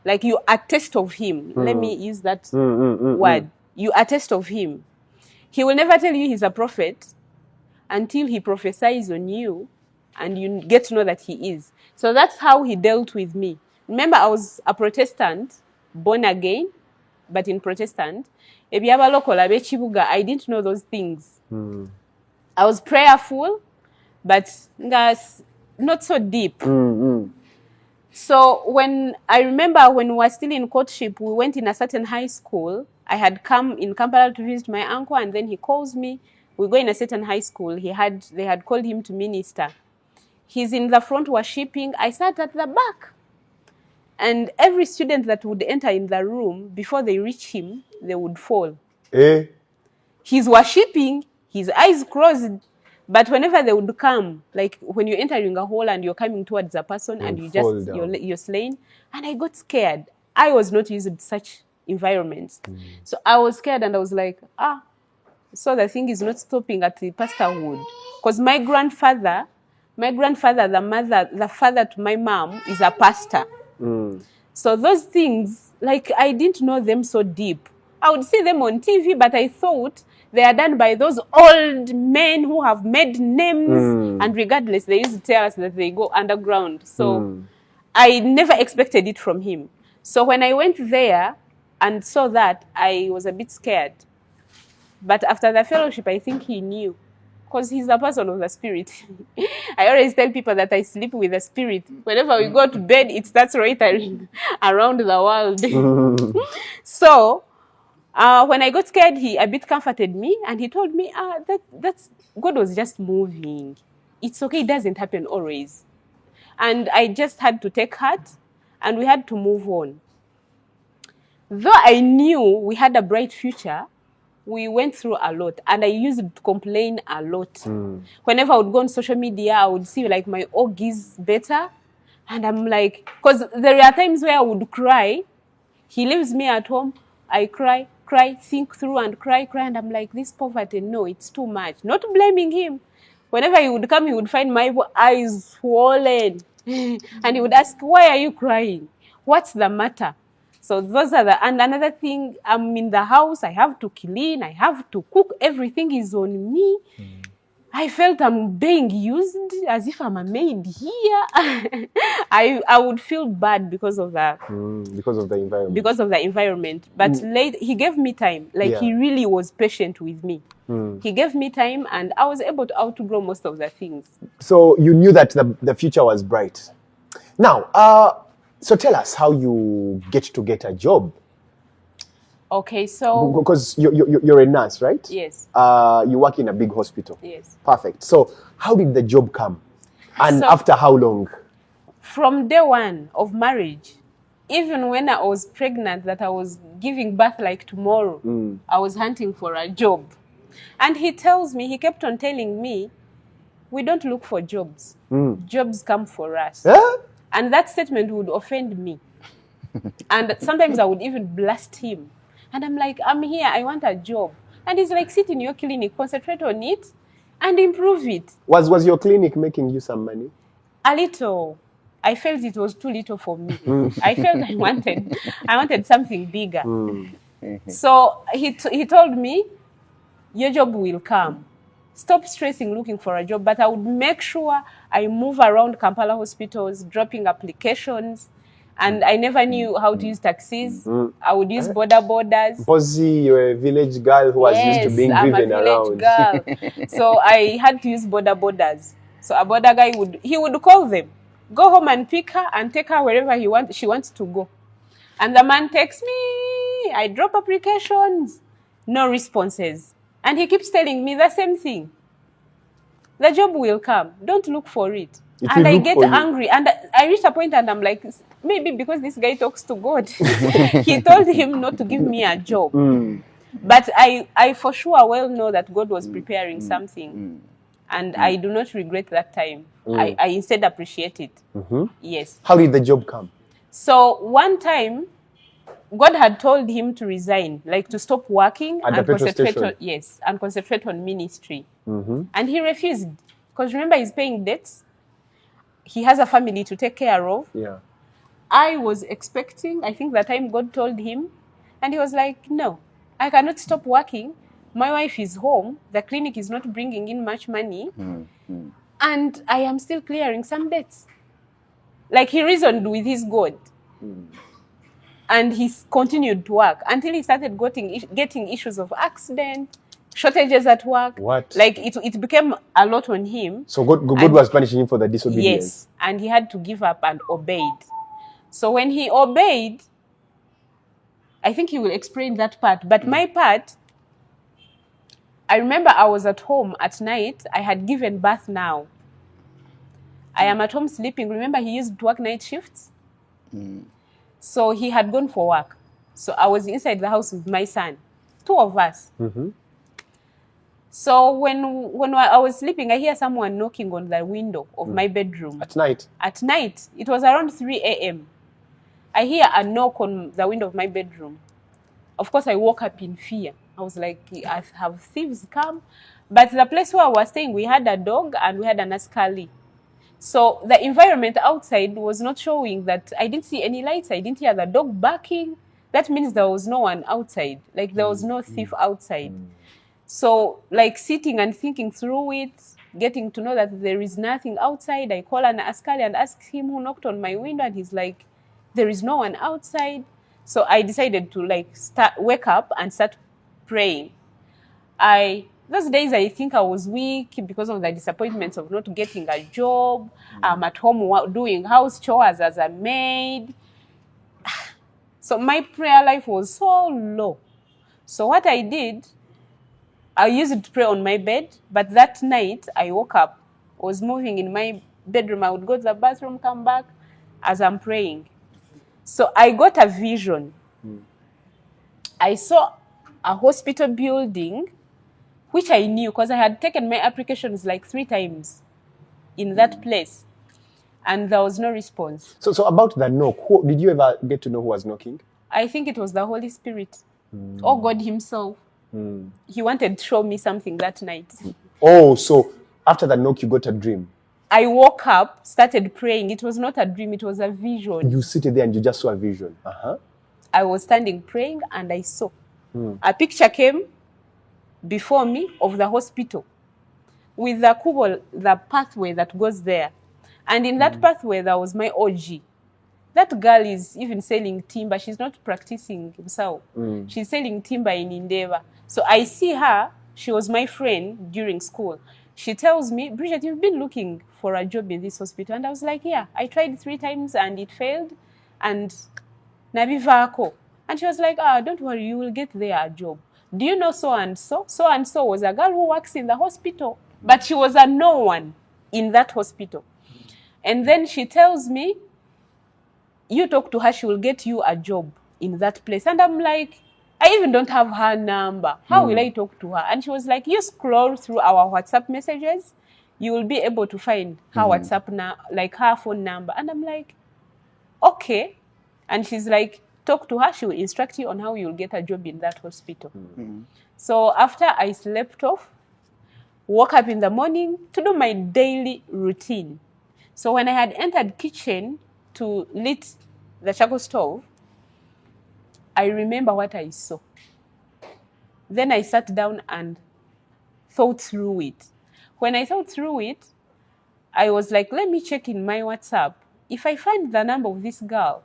Like you attest of him. Let me use that word. You attest of him. He will never tell you he's a prophet until he prophesies on you and you get to know that he is. So that's how he dealt with me. Remember, I was a Protestant, born again, but in Protestant. I didn't know those things. I was prayerful, but not so deep. So when I remember when we were still in courtship, we went in a certain high school. I had come in Kampala to visit my uncle, and then he calls me. We go in a certain high school. They had called him to minister. He's in the front worshiping. I sat at the back. And every student that would enter in the room, before they reach him, they would fall. He's worshiping, his eyes closed. But whenever they would come, like when you're entering a hall and you're coming towards a person and you're slain, and I got scared. I was not used to such environments. So I was scared and I was like, so the thing is not stopping at the pastorhood. Because my grandfather, the father to my mom is a pastor. So those things, like I didn't know them so deep. I would see them on TV, but I thought they are done by those old men who have made names. And regardless, they used to tell us that they go underground. So I never expected it from him. So when I went there and saw that, I was a bit scared. But after the fellowship, I think he knew. Because he's a person of the spirit. I always tell people that I sleep with the spirit. Whenever we go to bed, it starts loitering around the world. So when I got scared, he a bit comforted me. And he told me, that's God was just moving. It's okay, it doesn't happen always. And I just had to take heart, and we had to move on. Though I knew we had a bright future, we went through a lot, and I used to complain a lot. Whenever I would go on social media, I would see like my org is better, and I'm like, because there are times where I would cry. He leaves me at home, I cry, think through and cry, and I'm like, this poverty, no, it's too much. Not blaming him. Whenever he would come, he would find my eyes swollen, and he would ask, why are you crying? What's the matter? So those are and another thing, I'm in the house, I have to clean, I have to cook, everything is on me. I felt I'm being used as if I'm a maid here. I would feel bad because of that. Because of the environment. Because of the environment. But late, he gave me time. Like, he really was patient with me. He gave me time, and I was able to outgrow most of the things. So you knew that the future was bright. Now, so tell us how you get a job. Okay, so... Because you're a nurse, right? Yes. You work in a big hospital. Yes. Perfect. So how did the job come? And after how long? From day one of marriage, even when I was pregnant, that I was giving birth like tomorrow, I was hunting for a job. And he kept on telling me, we don't look for jobs. Jobs come for us. And that statement would offend me. And sometimes I would even blast him. And I'm like, I'm here, I want a job. And he's like, sit in your clinic, concentrate on it, and improve it. Was your clinic making you some money? A little. I felt it was too little for me. I felt I wanted something bigger. So he told me, your job will come. Stop stressing looking for a job, but I would make sure I move around Kampala hospitals, dropping applications. And I never knew how to use taxis. I would use borders. Posy, you're a village girl who was used to being driven around. Yes, I'm a village girl. So I had to use borders. So a border guy would call them, go home and pick her and take her wherever she wants to go. And the man texts me, I drop applications, no responses. And he keeps telling me the same thing. The job will come. Don't look for it. And I get angry. And I reach a point and I'm like, maybe because this guy talks to God. He told him not to give me a job. But I for sure well know that God was preparing something. And I do not regret that time. I instead appreciate it. Yes. How did the job come? So one time, God had told him to resign, like to stop working and concentrate on ministry. And he refused. Because remember, he's paying debts. He has a family to take care of. Yeah. I was expecting, I think that time God told him, and he was like, no, I cannot stop working. My wife is home. The clinic is not bringing in much money. And I am still clearing some debts. Like, he reasoned with his God. And he continued to work until he started getting issues of accident, shortages at work. What? Like, it became a lot on him. So God was punishing him for the disobedience? Yes, and he had to give up and obeyed. So when he obeyed, I think he will explain that part. But my part, I remember I was at home at night. I had given birth now. I am at home sleeping. Remember, he used to work night shifts. So he had gone for work. So I was inside the house with my son, 2 of us. So when I was sleeping, I hear someone knocking on the window of my bedroom. At night? At night. It was around 3 a.m. I hear a knock on the window of my bedroom. Of course, I woke up in fear. I was like, have thieves come? But the place where I was staying, we had a dog and we had an askali. So the environment outside was not showing that. I didn't see any lights. I didn't hear the dog barking. That means there was no one outside. Like, there was no thief outside. So, like, sitting and thinking through it, getting to know that there is nothing outside, I call an askari and ask him who knocked on my window, and he's like, there is no one outside. So I decided to, like, wake up and start praying. Those days, I think I was weak because of the disappointments of not getting a job. I'm at home doing house chores as a maid. So my prayer life was so low. So what I did, I used to pray on my bed, but that night I woke up, was moving in my bedroom. I would go to the bathroom, come back as I'm praying. So I got a vision. I saw a hospital building, which I knew because I had taken my applications like 3 times in that place, and there was no response. So about the knock, did you ever get to know who was knocking? I think it was the Holy Spirit or God himself. He wanted to show me something that night. Oh, so after the knock, you got a dream. I woke up, started praying. It was not a dream, it was a vision. You seated there and you just saw a vision. I was standing praying and I saw. A picture came before me of the hospital with the kubol, the pathway that goes there. And in that pathway, there was my OG. That girl is even selling timber. She's not practicing himself. She's selling timber in Indeva. So I see her. She was my friend during school. She tells me, Briget, you've been looking for a job in this hospital. And I was like, yeah, I tried 3 times and it failed. And Nabivako. And she was like, don't worry, you will get there a job. Do you know so-and-so? So-and-so was a girl who works in the hospital. But she was a no one in that hospital. And then she tells me, you talk to her, she will get you a job in that place. And I'm like, I even don't have her number. How will I talk to her? And she was like, you scroll through our WhatsApp messages, you will be able to find her WhatsApp, like her phone number. And I'm like, okay. And she's like, talk to her, she will instruct you on how you'll get a job in that hospital. So after I slept off, woke up in the morning to do my daily routine. So when I had entered kitchen to lit the charcoal stove, I remember what I saw. Then I sat down and thought through it. When I thought through it, I was like, let me check in my WhatsApp. If I find the number of this girl,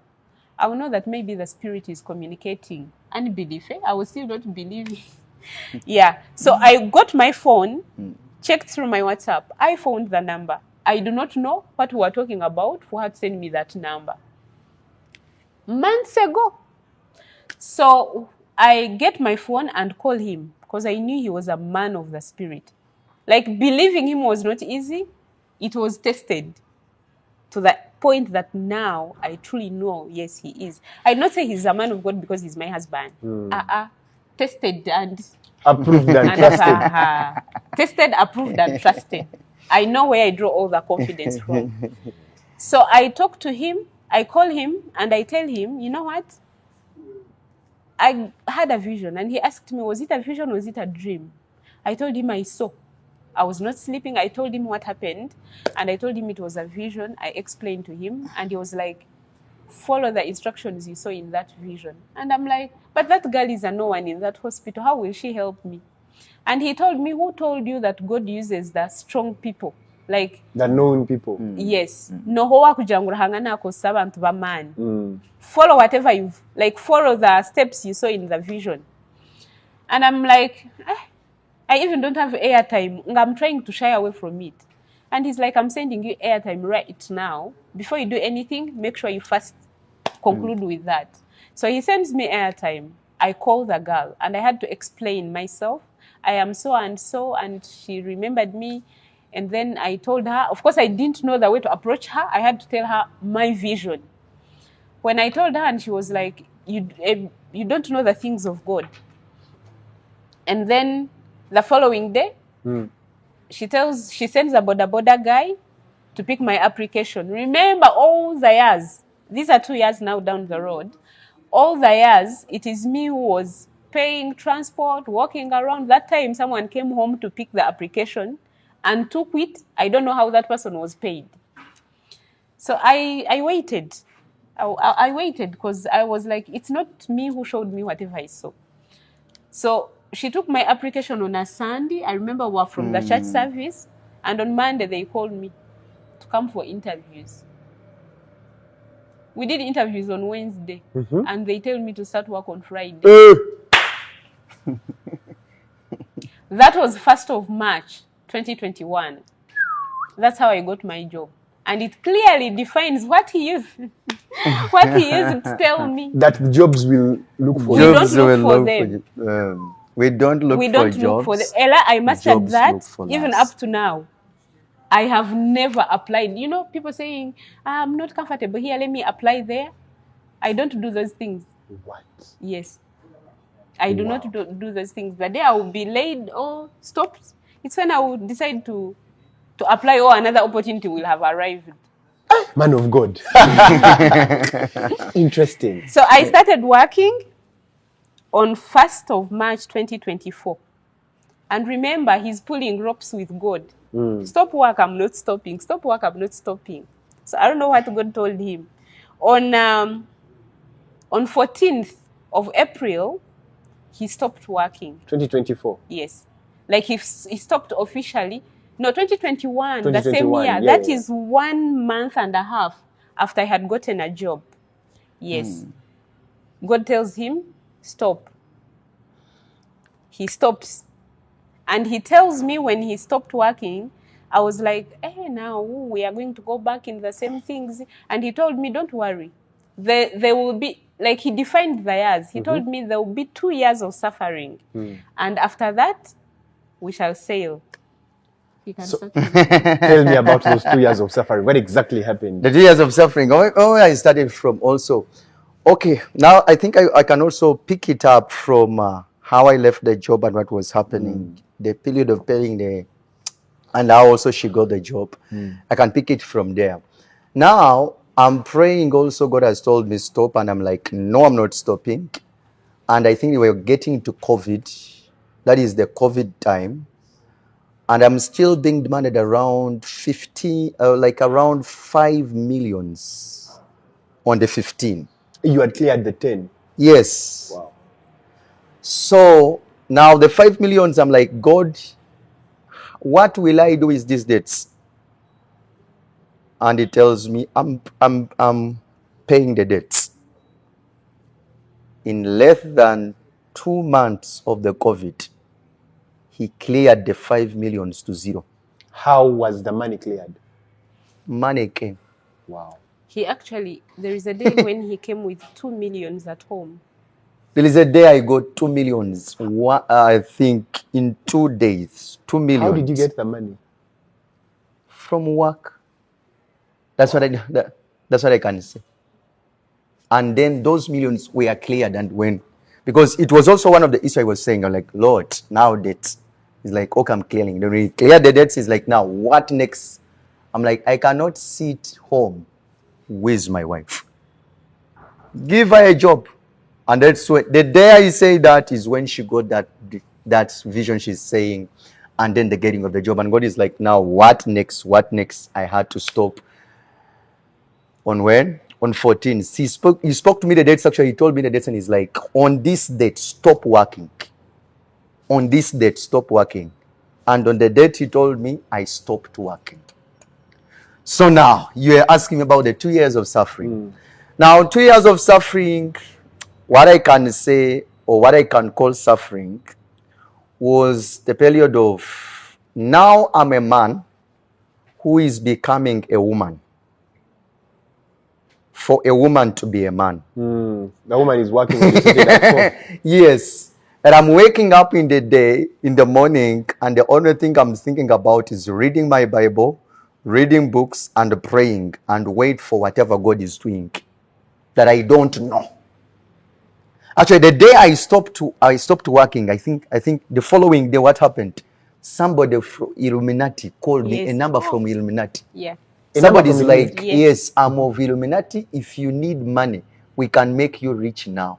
I will know that maybe the spirit is communicating. Unbelief, I was still not believing. Yeah. So I got my phone, checked through my WhatsApp. I found the number. I do not know what we were talking about for her to send me that number. Months ago. So I get my phone and call him because I knew he was a man of the spirit. Like, believing him was not easy. It was tested to the point that now I truly know, yes, he is. I not say he's a man of God because he's my husband. Tested and approved and trusted. Tested, approved, and trusted. I know where I draw all the confidence from. So I talk to him, I call him, and I tell him, you know what? I had a vision. And he asked me, was it a vision or was it a dream? I told him I saw. I was not sleeping. I told him what happened. And I told him it was a vision. I explained to him. And he was like, follow the instructions you saw in that vision. And I'm like, but that girl is a no one in that hospital. How will she help me? And he told me, who told you that God uses the strong people? Like the known people. Yes. Follow whatever you've, like, follow the steps you saw in the vision. And I'm like, I even don't have airtime. I'm trying to shy away from it. And he's like, I'm sending you airtime right now. Before you do anything, make sure you first conclude with that. So he sends me airtime. I call the girl and I had to explain myself. I am so and so, and she remembered me. And then I told her, of course, I didn't know the way to approach her. I had to tell her my vision. When I told her, and she was like, you don't know the things of God. And then the following day, she sends a boda guy to pick my application. Remember all the years, these are 2 years now down the road, all the years, it is me who was paying transport, walking around. That time, someone came home to pick the application and took it. I don't know how that person was paid. So I waited. I waited because I was like, it's not me who showed me whatever I saw. So she took my application on a Sunday. I remember we were from the church service. And on Monday, they called me to come for interviews. We did interviews on Wednesday. And they told me to start work on Friday. That was 1st of March, 2021. That's how I got my job. And it clearly defines what he used. What he used to tell me. That jobs will look for we you. don't look for them. We don't look for jobs. Ella, I must add that even up to now. I have never applied. You know, people saying, I'm not comfortable here, let me apply there. I don't do those things. What? Yes. I do not do those things. The day I will be laid or stopped, it's when I will decide to apply, or another opportunity will have arrived. Man of God. Interesting. So I started working on 1st of March 2024. And remember, he's pulling ropes with God. Stop work, I'm not stopping. Stop work, I'm not stopping. So I don't know what God told him. On 14th of April, he stopped working. 2024. Yes. Like he stopped officially. No, 2021, the same 2021, year. yeah, That is 1 month and a half after I had gotten a job. Yes. God tells him, stop. He stops. And he tells me when he stopped working, I was like, now we are going to go back in the same things. And he told me, don't worry. There will be, like he defined the years. He told me there will be 2 years of suffering. And after that, we shall sail. He can start. Tell me about those 2 years of suffering. What exactly happened? The 2 years of suffering. I started from also. Okay, now I think I can also pick it up from how I left the job and what was happening. The period of paying and how also she got the job. I can pick it from there. Now I'm praying also. God has told me stop, and I'm like, no, I'm not stopping. And I think we were getting to COVID. That is the COVID time. And I'm still being demanded around 5 millions on the 15. You had cleared the 10. Yes. Wow. So now the 5 millions, I'm like, God, what will I do with these debts? And he tells me, I'm paying the debts. In less than 2 months of the COVID, he cleared the 5 millions to zero. How was the money cleared? Money came. Wow. There is a day when he came with 2 millions at home. There is a day I got 2 millions. I think in 2 days, 2 millions. How did you get the money? From work. That's what I can say. And then those millions were cleared, and when, because it was also one of the issues I was saying, I'm like, Lord, now debts. He's like, okay, I'm clearing. Then when he cleared the debts, he's like, now what next? I'm like, I cannot sit home with my wife. Give her a job. And that's when the day I say that is when she got that vision she's saying, and then the getting of the job. And God is like, now what next? What next? I had to stop. On when? On 14. He spoke to me the dates. Actually, he told me the dates, and he's like, on this date, stop working. On this date, stop working. And on the date he told me, I stopped working. So now you are asking me about the 2 years of suffering. Now, 2 years of suffering, what I can say, or what I can call suffering, was the period of, now I'm a man who is becoming a woman. For a woman to be a man. The woman is working on this. Yes. And I'm waking up in the day, in the morning, and the only thing I'm thinking about is reading my Bible, reading books, and praying, and wait for whatever God is doing that I don't know. Actually, the day I stopped working, I think the following day, what happened? Somebody from Illuminati called me, a number from Illuminati. Yeah. Somebody's like, yes, I'm of Illuminati. If you need money, we can make you rich now.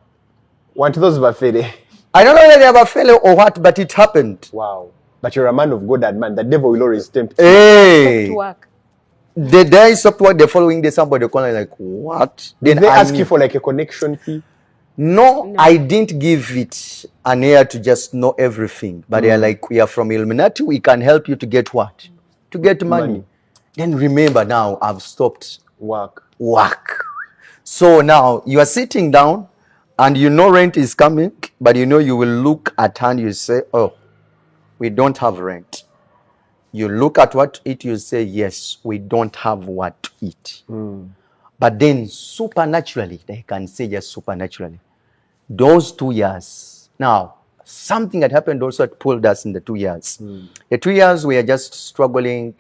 Want those Bafede? I don't know whether they have a fellow or what, but it happened. Wow. But you're a man of God, and man. The devil will always tempt you. Hey. Stop to work. The day I stopped work, the following day, somebody called me like, what? Did they ask you for like a connection fee? No, I didn't give it an ear to just know everything. But they're like, we are from Illuminati. We can help you to get what? To get money. Then remember now, I've stopped work. So now you are sitting down and you know rent is coming, but you know you will look at hand, you say, oh, we don't have rent. You look at what to eat, you say, yes, we don't have what to eat. But then supernaturally, they can say just supernaturally, those 2 years. Now, something that happened also that pulled us in the 2 years. The 2 years we are just struggling.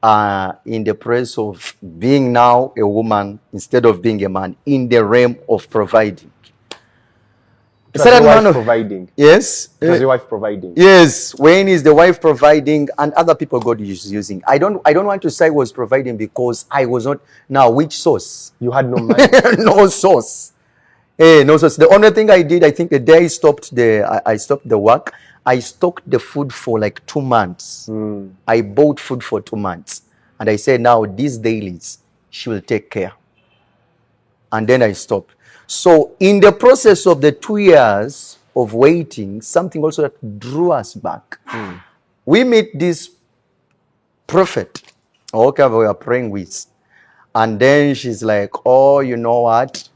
in the place of being now a woman instead of being a man in the realm of providing. It was your wife providing. Yes. It was your wife providing. Yes. When is the wife providing and other people God is using? I don't want to say I was providing because I was not. Now, which source? You had no money. No source. No source. The only thing I did, I think the day I stopped the work, I stocked the food for like 2 months. I bought food for 2 months. And I said, now these dailies, she will take care. And then I stopped. So in the process of the 2 years of waiting, something also that drew us back. We meet this prophet, okay, we are praying with. And then she's like, oh, you know what?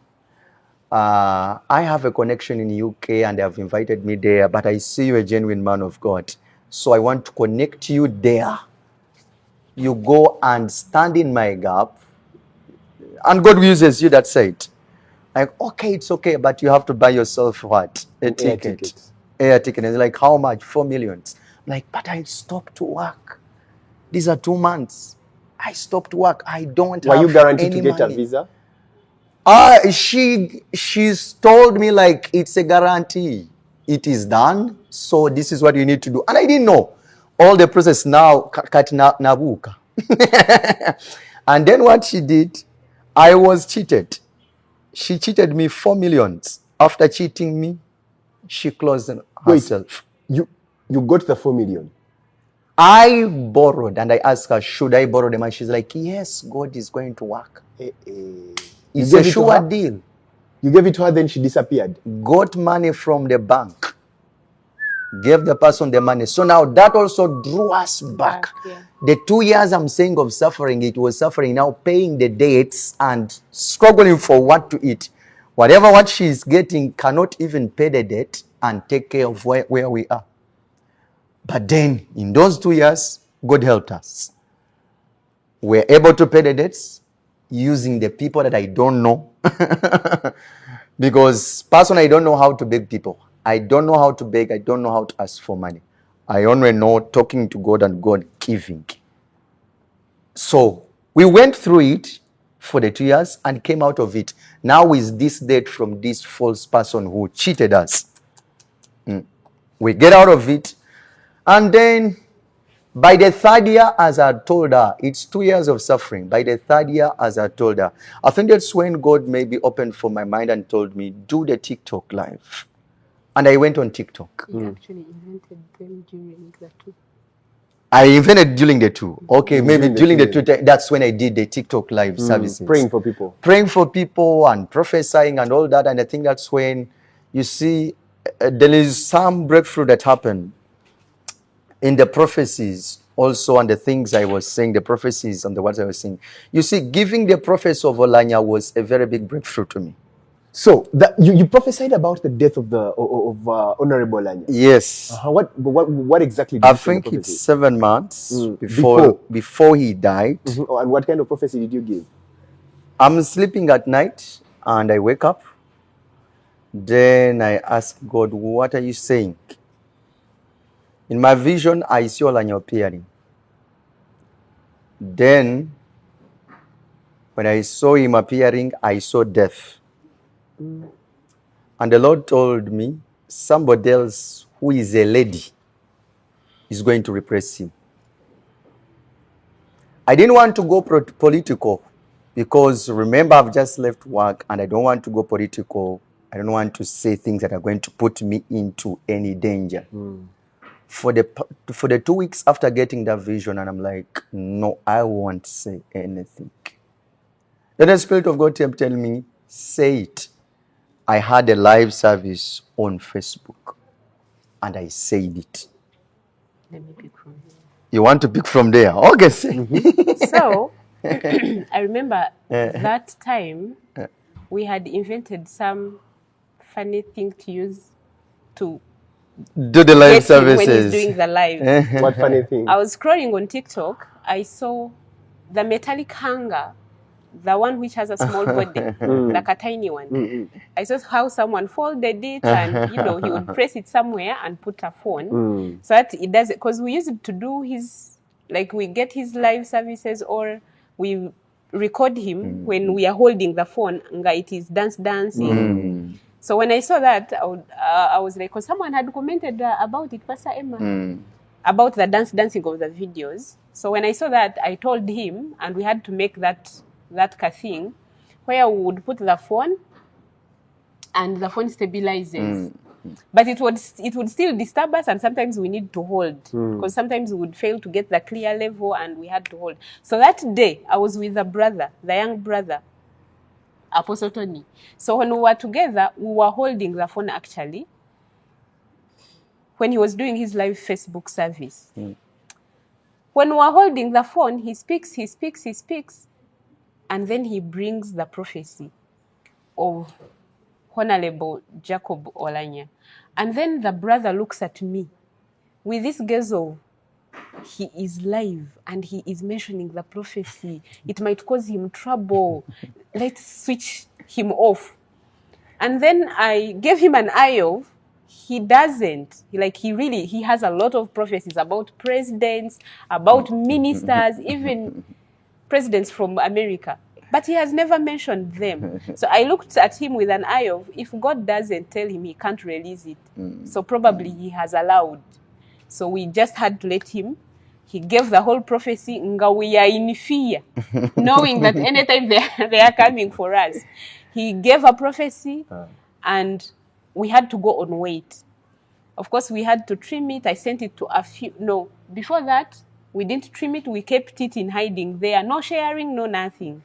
I have a connection in UK and they have invited me there, but I see you're a genuine man of God. So I want to connect you there. You go and stand in my gap. And God uses you, that's it. Like, okay, it's okay, but you have to buy yourself what? A ticket. Air ticket. And it's like, how much? 4 million. Like, but I stopped to work. These are 2 months. I stopped work. I don't have any money. Were you guaranteed to get a visa? She's told me like it's a guarantee. It is done. So this is what you need to do. And I didn't know all the process now. Nabuka. And then what she did, I was cheated. She cheated me 4 million. After cheating me, she closed herself. Wait, you got the 4 million? I borrowed and I asked her, should I borrow them? And she's like, yes, God is going to work. It's a sure deal. You gave it to her, then she disappeared. Got money from the bank. Gave the person the money. So now that also drew us back. Yeah. The 2 years I'm saying of suffering, it was suffering now paying the debts and struggling for what to eat. Whatever what she's getting cannot even pay the debt and take care of where we are. But then in those 2 years, God helped us. We're able to pay the debts using the people that I don't know. Because personally, I don't know how to beg people. I don't know how to beg. I don't know how to ask for money. I only know talking to God and God giving. So we went through it for the 2 years and came out of it. Now is this debt from this false person who cheated us. We get out of it. And then by the 3rd year, as I told her, it's 2 years of suffering. By the 3rd year, as I told her, I think that's when God maybe opened for my mind and told me, do the TikTok live. And I went on TikTok. You actually invented them during the 2. I invented during the 2. Okay, maybe during the 2, that's when I did the TikTok live services. Praying for people. Praying for people and prophesying and all that. And I think that's when you see there is some breakthrough that happened in the prophecies also, and the things I was saying, the prophecies and the words I was saying. You see, giving the prophecy of Olanya was a very big breakthrough to me. So you prophesied about the death of Honorable Olanya. Yes. What exactly did I you say in the think prophecy? it's 7 months before he died. And what kind of prophecy did you give? I'm sleeping at night and I wake up. Then I ask God, what are you saying? In my vision, I see Olanya appearing. Then, when I saw him appearing, I saw death. And the Lord told me, somebody else who is a lady is going to replace him. I didn't want to go political because remember, I've just left work and I don't want to go political. I don't want to say things that are going to put me into any danger. For the 2 weeks after getting that vision, and I'm like, no, I won't say anything. Then the Spirit of God kept telling me, say it. I had a live service on Facebook, and I said it. Let me pick from here. You want to pick from there? Okay, say. So, I remember that time we had invented some funny thing to use to Do the live get him when he's services. doing the live. What funny thing? I was scrolling on TikTok. I saw the metallic hanger, the one which has a small body, like a tiny one. I saw how someone folded it and, he would press it somewhere and put a phone so that it does it. Because we used it to do his Like we get his live services or we record him when we are holding the phone. It is dancing. So when I saw that, I was like, because someone had commented about it, Pastor Emma, about the dancing of the videos. So when I saw that, I told him, and we had to make that thing where we would put the phone and the phone stabilizes. But it would still disturb us, and sometimes we need to hold because sometimes we would fail to get the clear level and we had to hold. So that day, I was with the young brother, Apostle Tony. So when we were together, we were holding the phone actually when he was doing his live Facebook service. When we were holding the phone, he speaks, and then he brings the prophecy of Honorable Jacob Olanya. And then the brother looks at me with this gaze of, he is live and he is mentioning the prophecy. It might cause him trouble. Let's switch him off. And then I gave him an eye of, he doesn't. He has a lot of prophecies about presidents, about ministers, even presidents from America. But he has never mentioned them. So I looked at him with an eye of, if God doesn't tell him, he can't release it. So probably he has allowed. So we just had to let him. He gave the whole prophecy, nga we are in fear, knowing that anytime they are coming for us. He gave a prophecy, and we had to go on wait. Of course, we had to trim it. I sent it to a few. No, before that, we didn't trim it. We kept it in hiding there. No sharing, no nothing.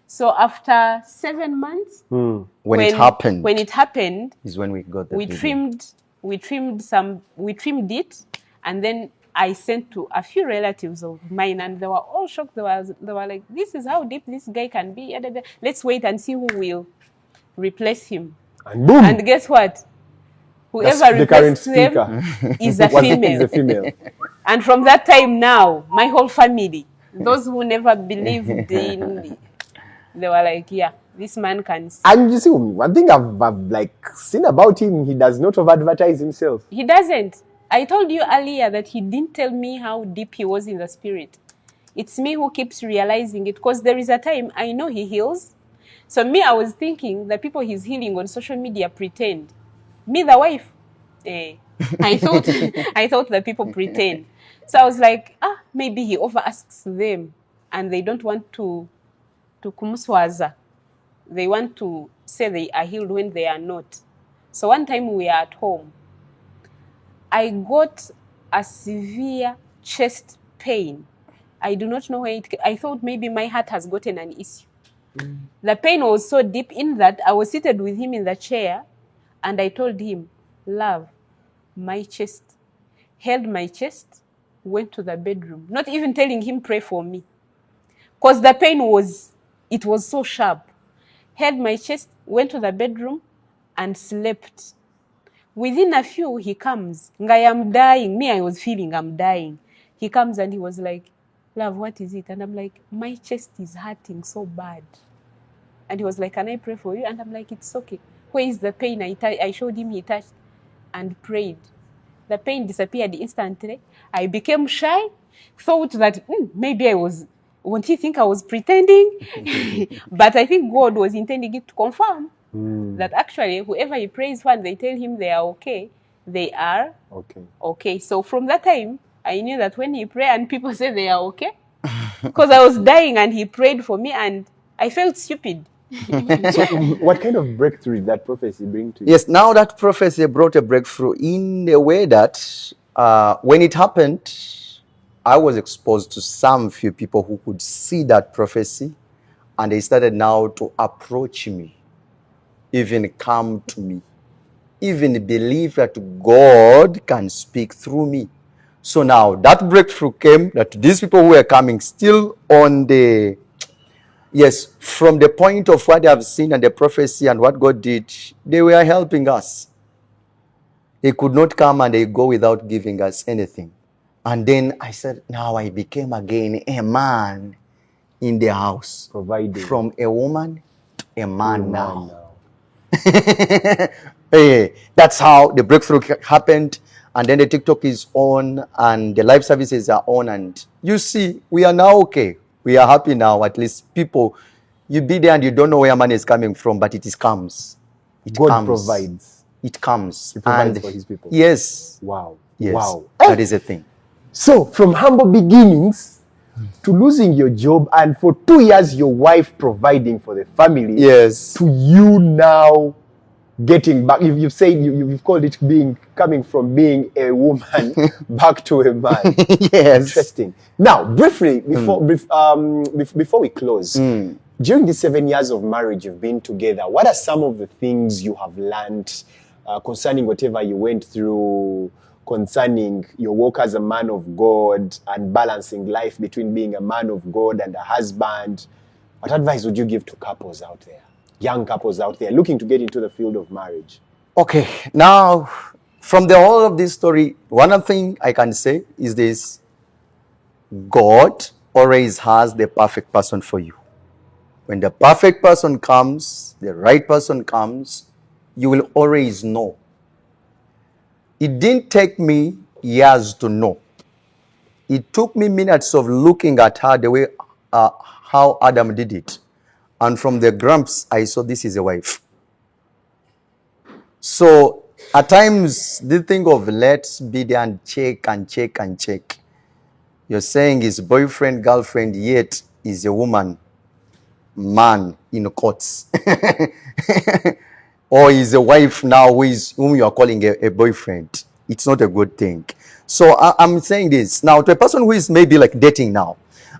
So after 7 months, when it happened, is when we got the we video. we trimmed it, and then I sent to a few relatives of mine, and they were all shocked. They were like, "This is how deep this guy can be. Let's wait and see who will replace him." And boom! And guess what? Whoever replaced him is a female. And from that time now, my whole family, those who never believed in, they were like, yeah, this man can see. And you see, one thing I've seen about him, he does not over-advertise himself. He doesn't. I told you earlier that he didn't tell me how deep he was in the spirit. It's me who keeps realizing it, because there is a time I know he heals. So me, I was thinking the people he's healing on social media pretend. Me, the wife, I thought the people pretend. So I was like, maybe he over asks them, and they don't want to kumuswaza. They want to say they are healed when they are not. So one time we are at home, I got a severe chest pain. I do not know where I thought maybe my heart has gotten an issue. The pain was so deep in that I was seated with him in the chair, and I told him, love, my chest, held my chest, went to the bedroom, not even telling him pray for me, because the pain was so sharp. Held my chest, went to the bedroom, and slept. Within a few, he comes. I am dying. Me, I was feeling I'm dying. He comes and he was like, love, what is it? And I'm like, my chest is hurting so bad. And he was like, can I pray for you? And I'm like, it's okay. Where is the pain? I showed him, he touched and prayed. The pain disappeared instantly. I became shy, thought that maybe won't he think I was pretending? But I think God was intending it to confirm that actually whoever he prays for and they tell him they are okay, they are okay. So from that time, I knew that when he prayed and people say they are okay, because I was dying and he prayed for me and I felt stupid. So what kind of breakthrough did that prophecy bring to you? Yes, now that prophecy brought a breakthrough in a way that when it happened, I was exposed to some few people who could see that prophecy, and they started now to approach me, even come to me, even believe that God can speak through me. So now that breakthrough came, that these people who were coming still on the, yes, from the point of what they have seen and the prophecy and what God did, they were helping us. They could not come and they go without giving us anything. And then I said, now I became again a man in the house. Providing. From a woman to a man now. Hey, that's how the breakthrough happened. and then the TikTok is on, and the live services are on, and you see, we are now okay. We are happy now. At least people, you be there and you don't know where money is coming from, but it comes. It God comes. provides. It comes. He provides and for his people. Yes. Wow. Yes. Wow. That is a thing. So, from humble beginnings to losing your job, and for 2 years, your wife providing for the family. Yes. To you now getting back. You've said you've called it coming from being a woman back to a man. Yes. Interesting. Now, briefly, before we close, during the 7 years of marriage you've been together, what are some of the things you have learned concerning whatever you went through, concerning your work as a man of God and balancing life between being a man of God and a husband? What advice would you give to couples out there, young couples out there looking to get into the field of marriage? Okay, now, from the whole of this story, one thing I can say is this: God always has the perfect person for you. When the perfect person comes, the right person comes, you will always know. It didn't take me years to know. It took me minutes of looking at her the way how Adam did it. And from the grumps, I saw this is a wife. So at times, they think of let's be there and check and check and check. You're saying is boyfriend, girlfriend, yet is a woman, man in quotes. Or is a wife now whom you are calling a boyfriend. It's not a good thing. So I'm saying this now to a person who is maybe like dating now,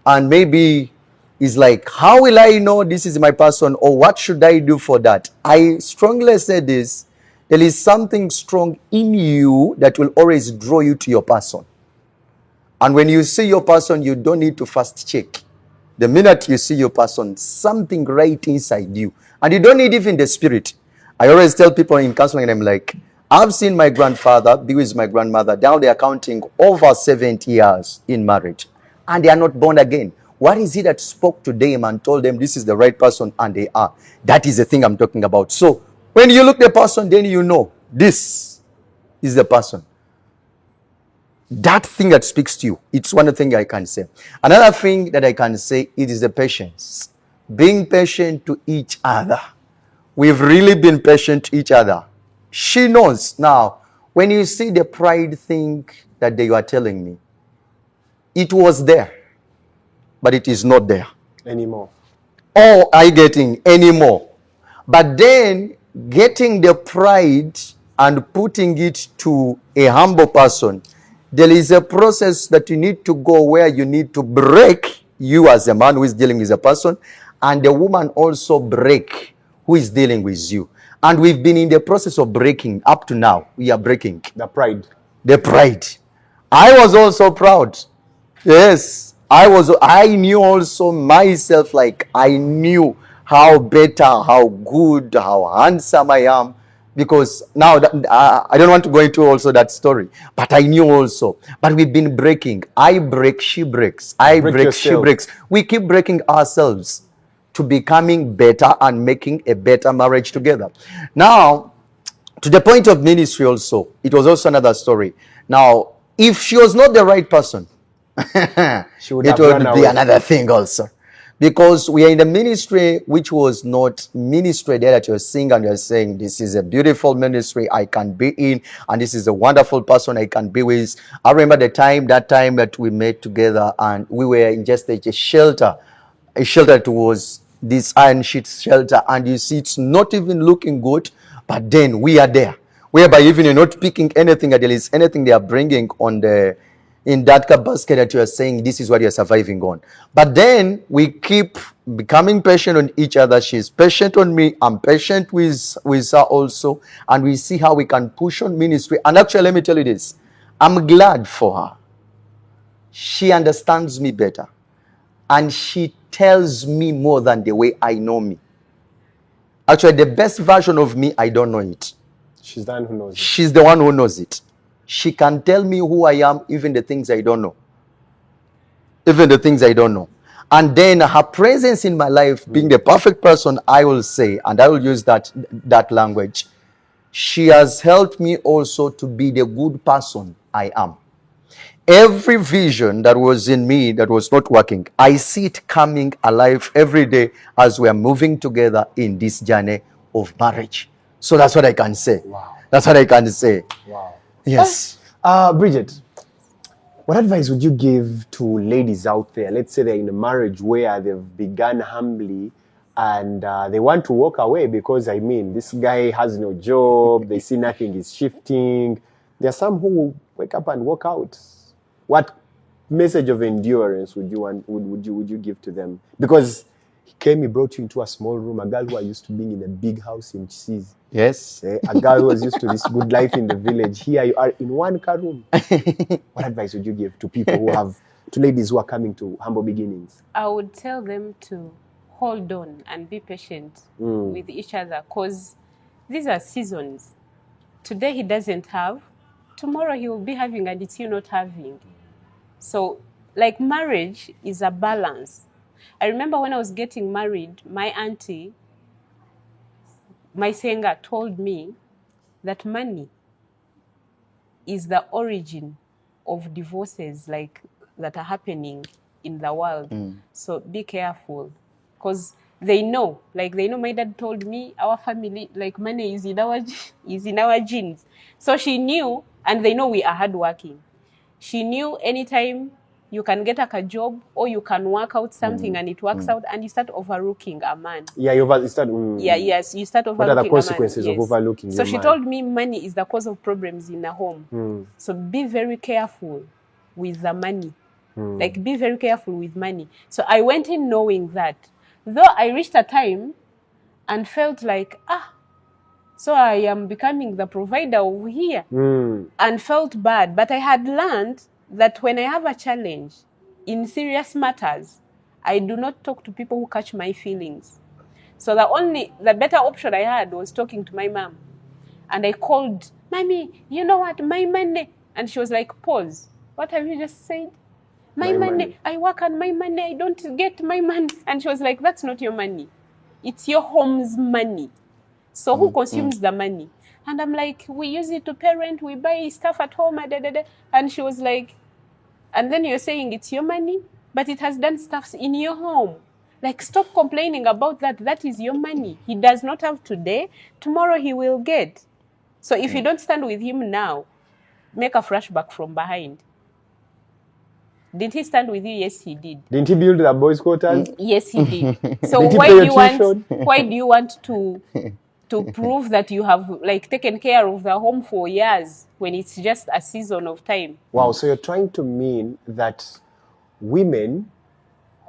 and maybe is like, how will I know this is my person, or what should I do for that? I strongly say this: there is something strong in you that will always draw you to your person. And when you see your person, you don't need to first check. The minute you see your person, something right inside you, and you don't need even the spirit. I always tell people in counseling, I'm like, I've seen my grandfather be with my grandmother. Now they are counting over 70 years in marriage, and they are not born again. What is it that spoke to them and told them this is the right person, and they are? That is the thing I'm talking about. So when you look at the person, then you know this is the person. That thing that speaks to you, it's one thing I can say. Another thing that I can say, it is the patience. Being patient to each other. We've really been patient to each other. She knows now. When you see the pride thing that they were telling me, it was there, but it is not there Anymore. or I getting anymore. But then getting the pride and putting it to a humble person, there is a process that you need to go where you need to break, you as a man who is dealing with a person, and the woman also break who is dealing with you. And we've been in the process of breaking up to now. We are breaking. The pride. The pride. I was also proud. Yes, I knew also myself, like I knew how better, how good, how handsome I am. Because now I don't want to go into also that story, but I knew also. But we've been breaking. I break, she breaks. I break, she breaks. We keep breaking ourselves to becoming better and making a better marriage together. Now, to the point of ministry also, it was also another story. Now, if she was not the right person, it would be another thing also. Because we are in the ministry which was not ministry there that you're seeing and you're saying, this is a beautiful ministry I can be in, and this is a wonderful person I can be with. I remember that time that we met together and we were in just a shelter. A shelter towards this iron sheet shelter, and you see it's not even looking good, but then we are there. Whereby even you're not picking anything, at least anything they are bringing on in that basket that you are saying this is what you're surviving on. But then we keep becoming patient on each other. She's patient on me, I'm patient with her also, and we see how we can push on ministry. And actually, let me tell you this, I'm glad for her. She understands me better, and she tells me more than the way I know me. Actually, the best version of me, I don't know it. She's the one who knows it. She's the one who knows it. She can tell me who I am, even the things I don't know. Even the things I don't know. And then her presence in my life, being the perfect person, I will say, and I will use that language, she has helped me also to be the good person I am. Every vision that was in me that was not working, I see it coming alive every day as we are moving together in this journey of marriage. So that's what I can say. Wow. That's what I can say. Wow. Yes. Briget, what advice would you give to ladies out there? Let's say they're in a marriage where they've begun humbly and they want to walk away because, I mean, this guy has no job, they see nothing is shifting. There are some who will wake up and walk out. What message of endurance would you give to them? Because he brought you into a small room, a girl who are used to being in a big house in Chisizi. Yes. A girl who was used to this good life in the village. Here you are in one car room. What advice would you give to people to ladies who are coming to humble beginnings? I would tell them to hold on and be patient with each other, because these are seasons. Today he doesn't have, tomorrow he will be having, and it's you not having. So, like, marriage is a balance. I remember when I was getting married, my auntie, my singer, told me that money is the origin of divorces like that are happening in the world. So be careful, because they know my dad told me, our family, like, money is in our genes. So she knew, and they know we are hardworking. She knew anytime you can get a job or you can work out something and it works out, and you start overlooking a man. Yeah, you start. You start overlooking. What are the consequences a man? of overlooking? So your she man? told me money is the cause of problems in a home. So be very careful with the money. Like, be very careful with money. So I went in knowing that, though I reached a time and felt like, so I am becoming the provider over here, and felt bad. But I had learned that when I have a challenge in serious matters, I do not talk to people who catch my feelings. So the better option I had was talking to my mom. And I called, Mommy, you know what, my money. And she was like, pause. What have you just said? My money. I work on my money. I don't get my money. And she was like, that's not your money. It's your home's money. So who consumes the money? And I'm like, we use it to parent, we buy stuff at home, And she was like, and then you're saying it's your money, but it has done stuff in your home. Like, stop complaining about that. That is your money. He does not have today. Tomorrow he will get. So if you don't stand with him now, make a flashback from behind. Did he stand with you? Yes, he did. Didn't he build the boys' quarters? Yes, he did. So Did he why pay do your tuition? why do you want to prove that you have, like, taken care of the home for years when it's just a season of time? Wow, so you're trying to mean that women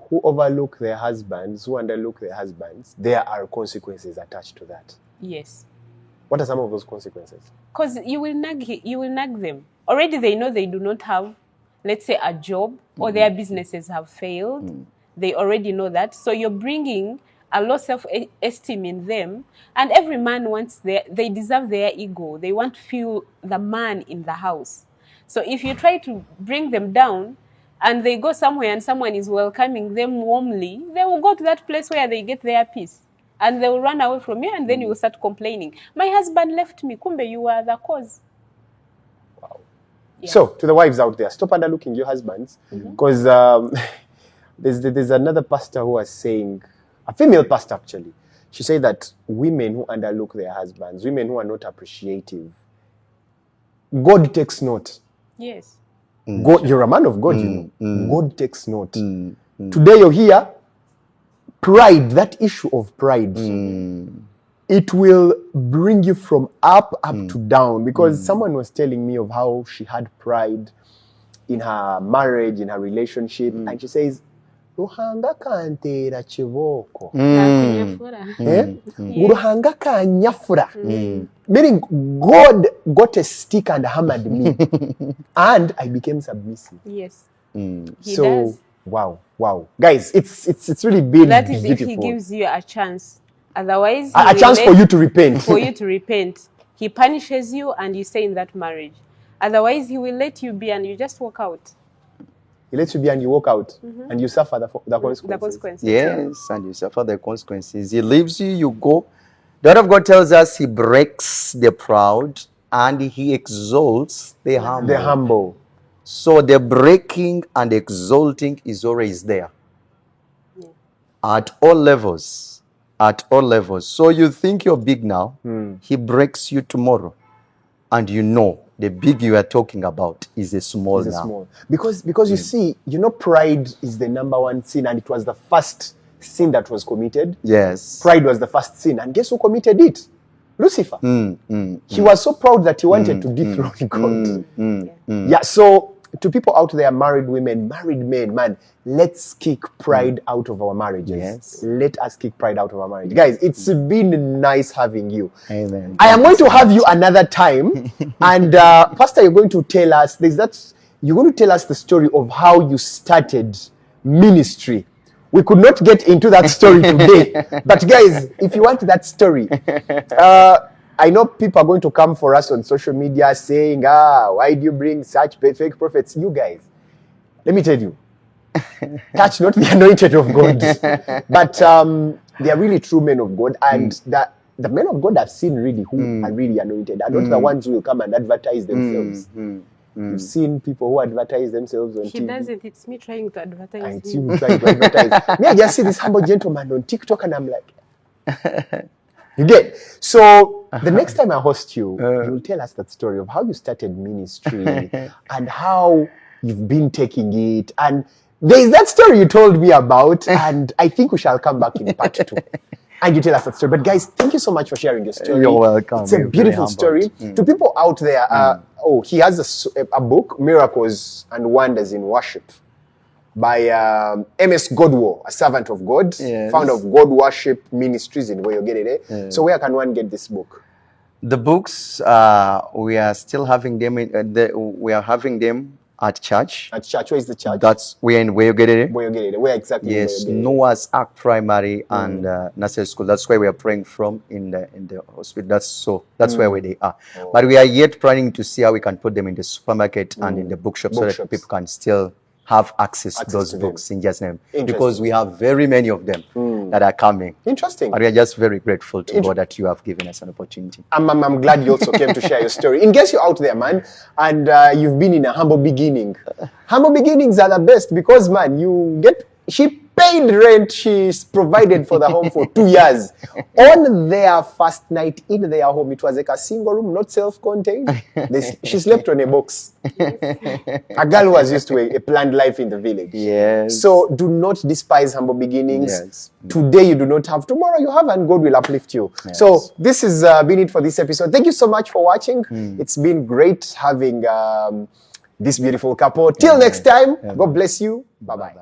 who overlook their husbands, who underlook their husbands, there are consequences attached to that. Yes. What are some of those consequences? Because you will nag them. Already they know they do not have, let's say, a job, or their businesses have failed. They already know that. So you're bringing a low self-esteem in them. And every man they deserve their ego. They want to feel the man in the house. So if you try to bring them down, and they go somewhere and someone is welcoming them warmly, they will go to that place where they get their peace. And they will run away from you, and then you will start complaining. My husband left me. Kumbe, you are the cause. Wow. Yeah. So, to the wives out there, stop underlooking your husbands. Because there's another pastor who was saying, a female pastor actually, she said that women who underlook their husbands, women who are not appreciative, God takes note. Yes. God, you're a man of God, you know. God takes note. Today you're here, pride, that issue of pride, it will bring you from up to down. Because someone was telling me of how she had pride in her marriage, in her relationship, and she says, Ruhanga kantera chiboko. Ruhanga kanyafura. Meaning, God got a stick and hammered me, and I became submissive. Yes. He So, does. wow, guys, it's really been That is beautiful. if he gives you a chance. Otherwise, a chance for you to repent. For you to repent. He punishes you and you stay in that marriage. Otherwise, he will let you be and you just walk out. He lets you be and you walk out, and you suffer the consequences. The consequences. Yes, and you suffer the consequences. He leaves you, you go. The word of God tells us he breaks the proud and he exalts the humble. The humble. So the breaking and exalting is always there. Yeah. At all levels. At all levels. So you think you're big now, he breaks you tomorrow. And you know the big you are talking about is a small Is a now. small. Because you see, pride is the number one sin, and it was the first sin that was committed. Yes. Pride was the first sin, and guess who committed it? Lucifer. He was so proud that he wanted to dethrone God. Yeah, so to people out there, married women, married men, man, let's kick pride out of our marriages. Yes. Let us kick pride out of our marriage. Guys, it's been nice having you. Amen. I am going to have you another time. And Pastor, you're going to tell us, you're going to tell us the story of how you started ministry. We could not get into that story today. But guys, if you want that story, I know people are going to come for us on social media saying, why do you bring such fake prophets? You guys, let me tell you, touch not the anointed of God. But they are really true men of God. And the men of God I've seen really who are really anointed are not the ones who will come and advertise themselves. You've seen people who advertise themselves on He TV. doesn't. It's me trying to advertise And him. you trying to advertise. Me, I just see this humble gentleman on TikTok and I'm like, you get? So the next time I host you, you'll tell us that story of how you started ministry and how you've been taking it. And there is that story you told me about, and I think we shall come back in part 2. And you tell us that story. But guys, thank you so much for sharing your story. You're welcome. It's a You're beautiful very story. To people out there, he has a book, Miracles and Wonders in Worship, by M.S. Godwor, a servant of God, Yes. founder of God Worship Ministries in Woyogerere. So where can one get this book? The books, we are still having them. We are having them at church. At church. Where is the church? That's we're in Woyogerere. Woyogerere. Where exactly? Yes, in Woyogerere? Noah's Ark Primary and Nursery School. That's where we are praying from in the hospital. That's where they are. But we are yet planning to see how we can put them in the supermarket and in the bookshop so that Bookshops. people can still have access to those to them. books in Jesus' name. Interesting. Because we have very many of them that are coming. Interesting. But we are just very grateful to God that you have given us an opportunity. I'm glad you also came to share your story. In case you're out there, man, and you've been in a humble beginning. Humble beginnings are the best because, man, she paid rent, she's provided for the home for 2 years. On their first night in their home, it was like a single room, not self-contained. She slept on a box. A girl who was used to a planned life in the village. Yes. So do not despise humble beginnings. Yes. Today you do not have, tomorrow you have, and God will uplift you. Yes. So this has been it for this episode. Thank you so much for watching. It's been great having this beautiful couple. Till next time, God bless you. Bye-bye.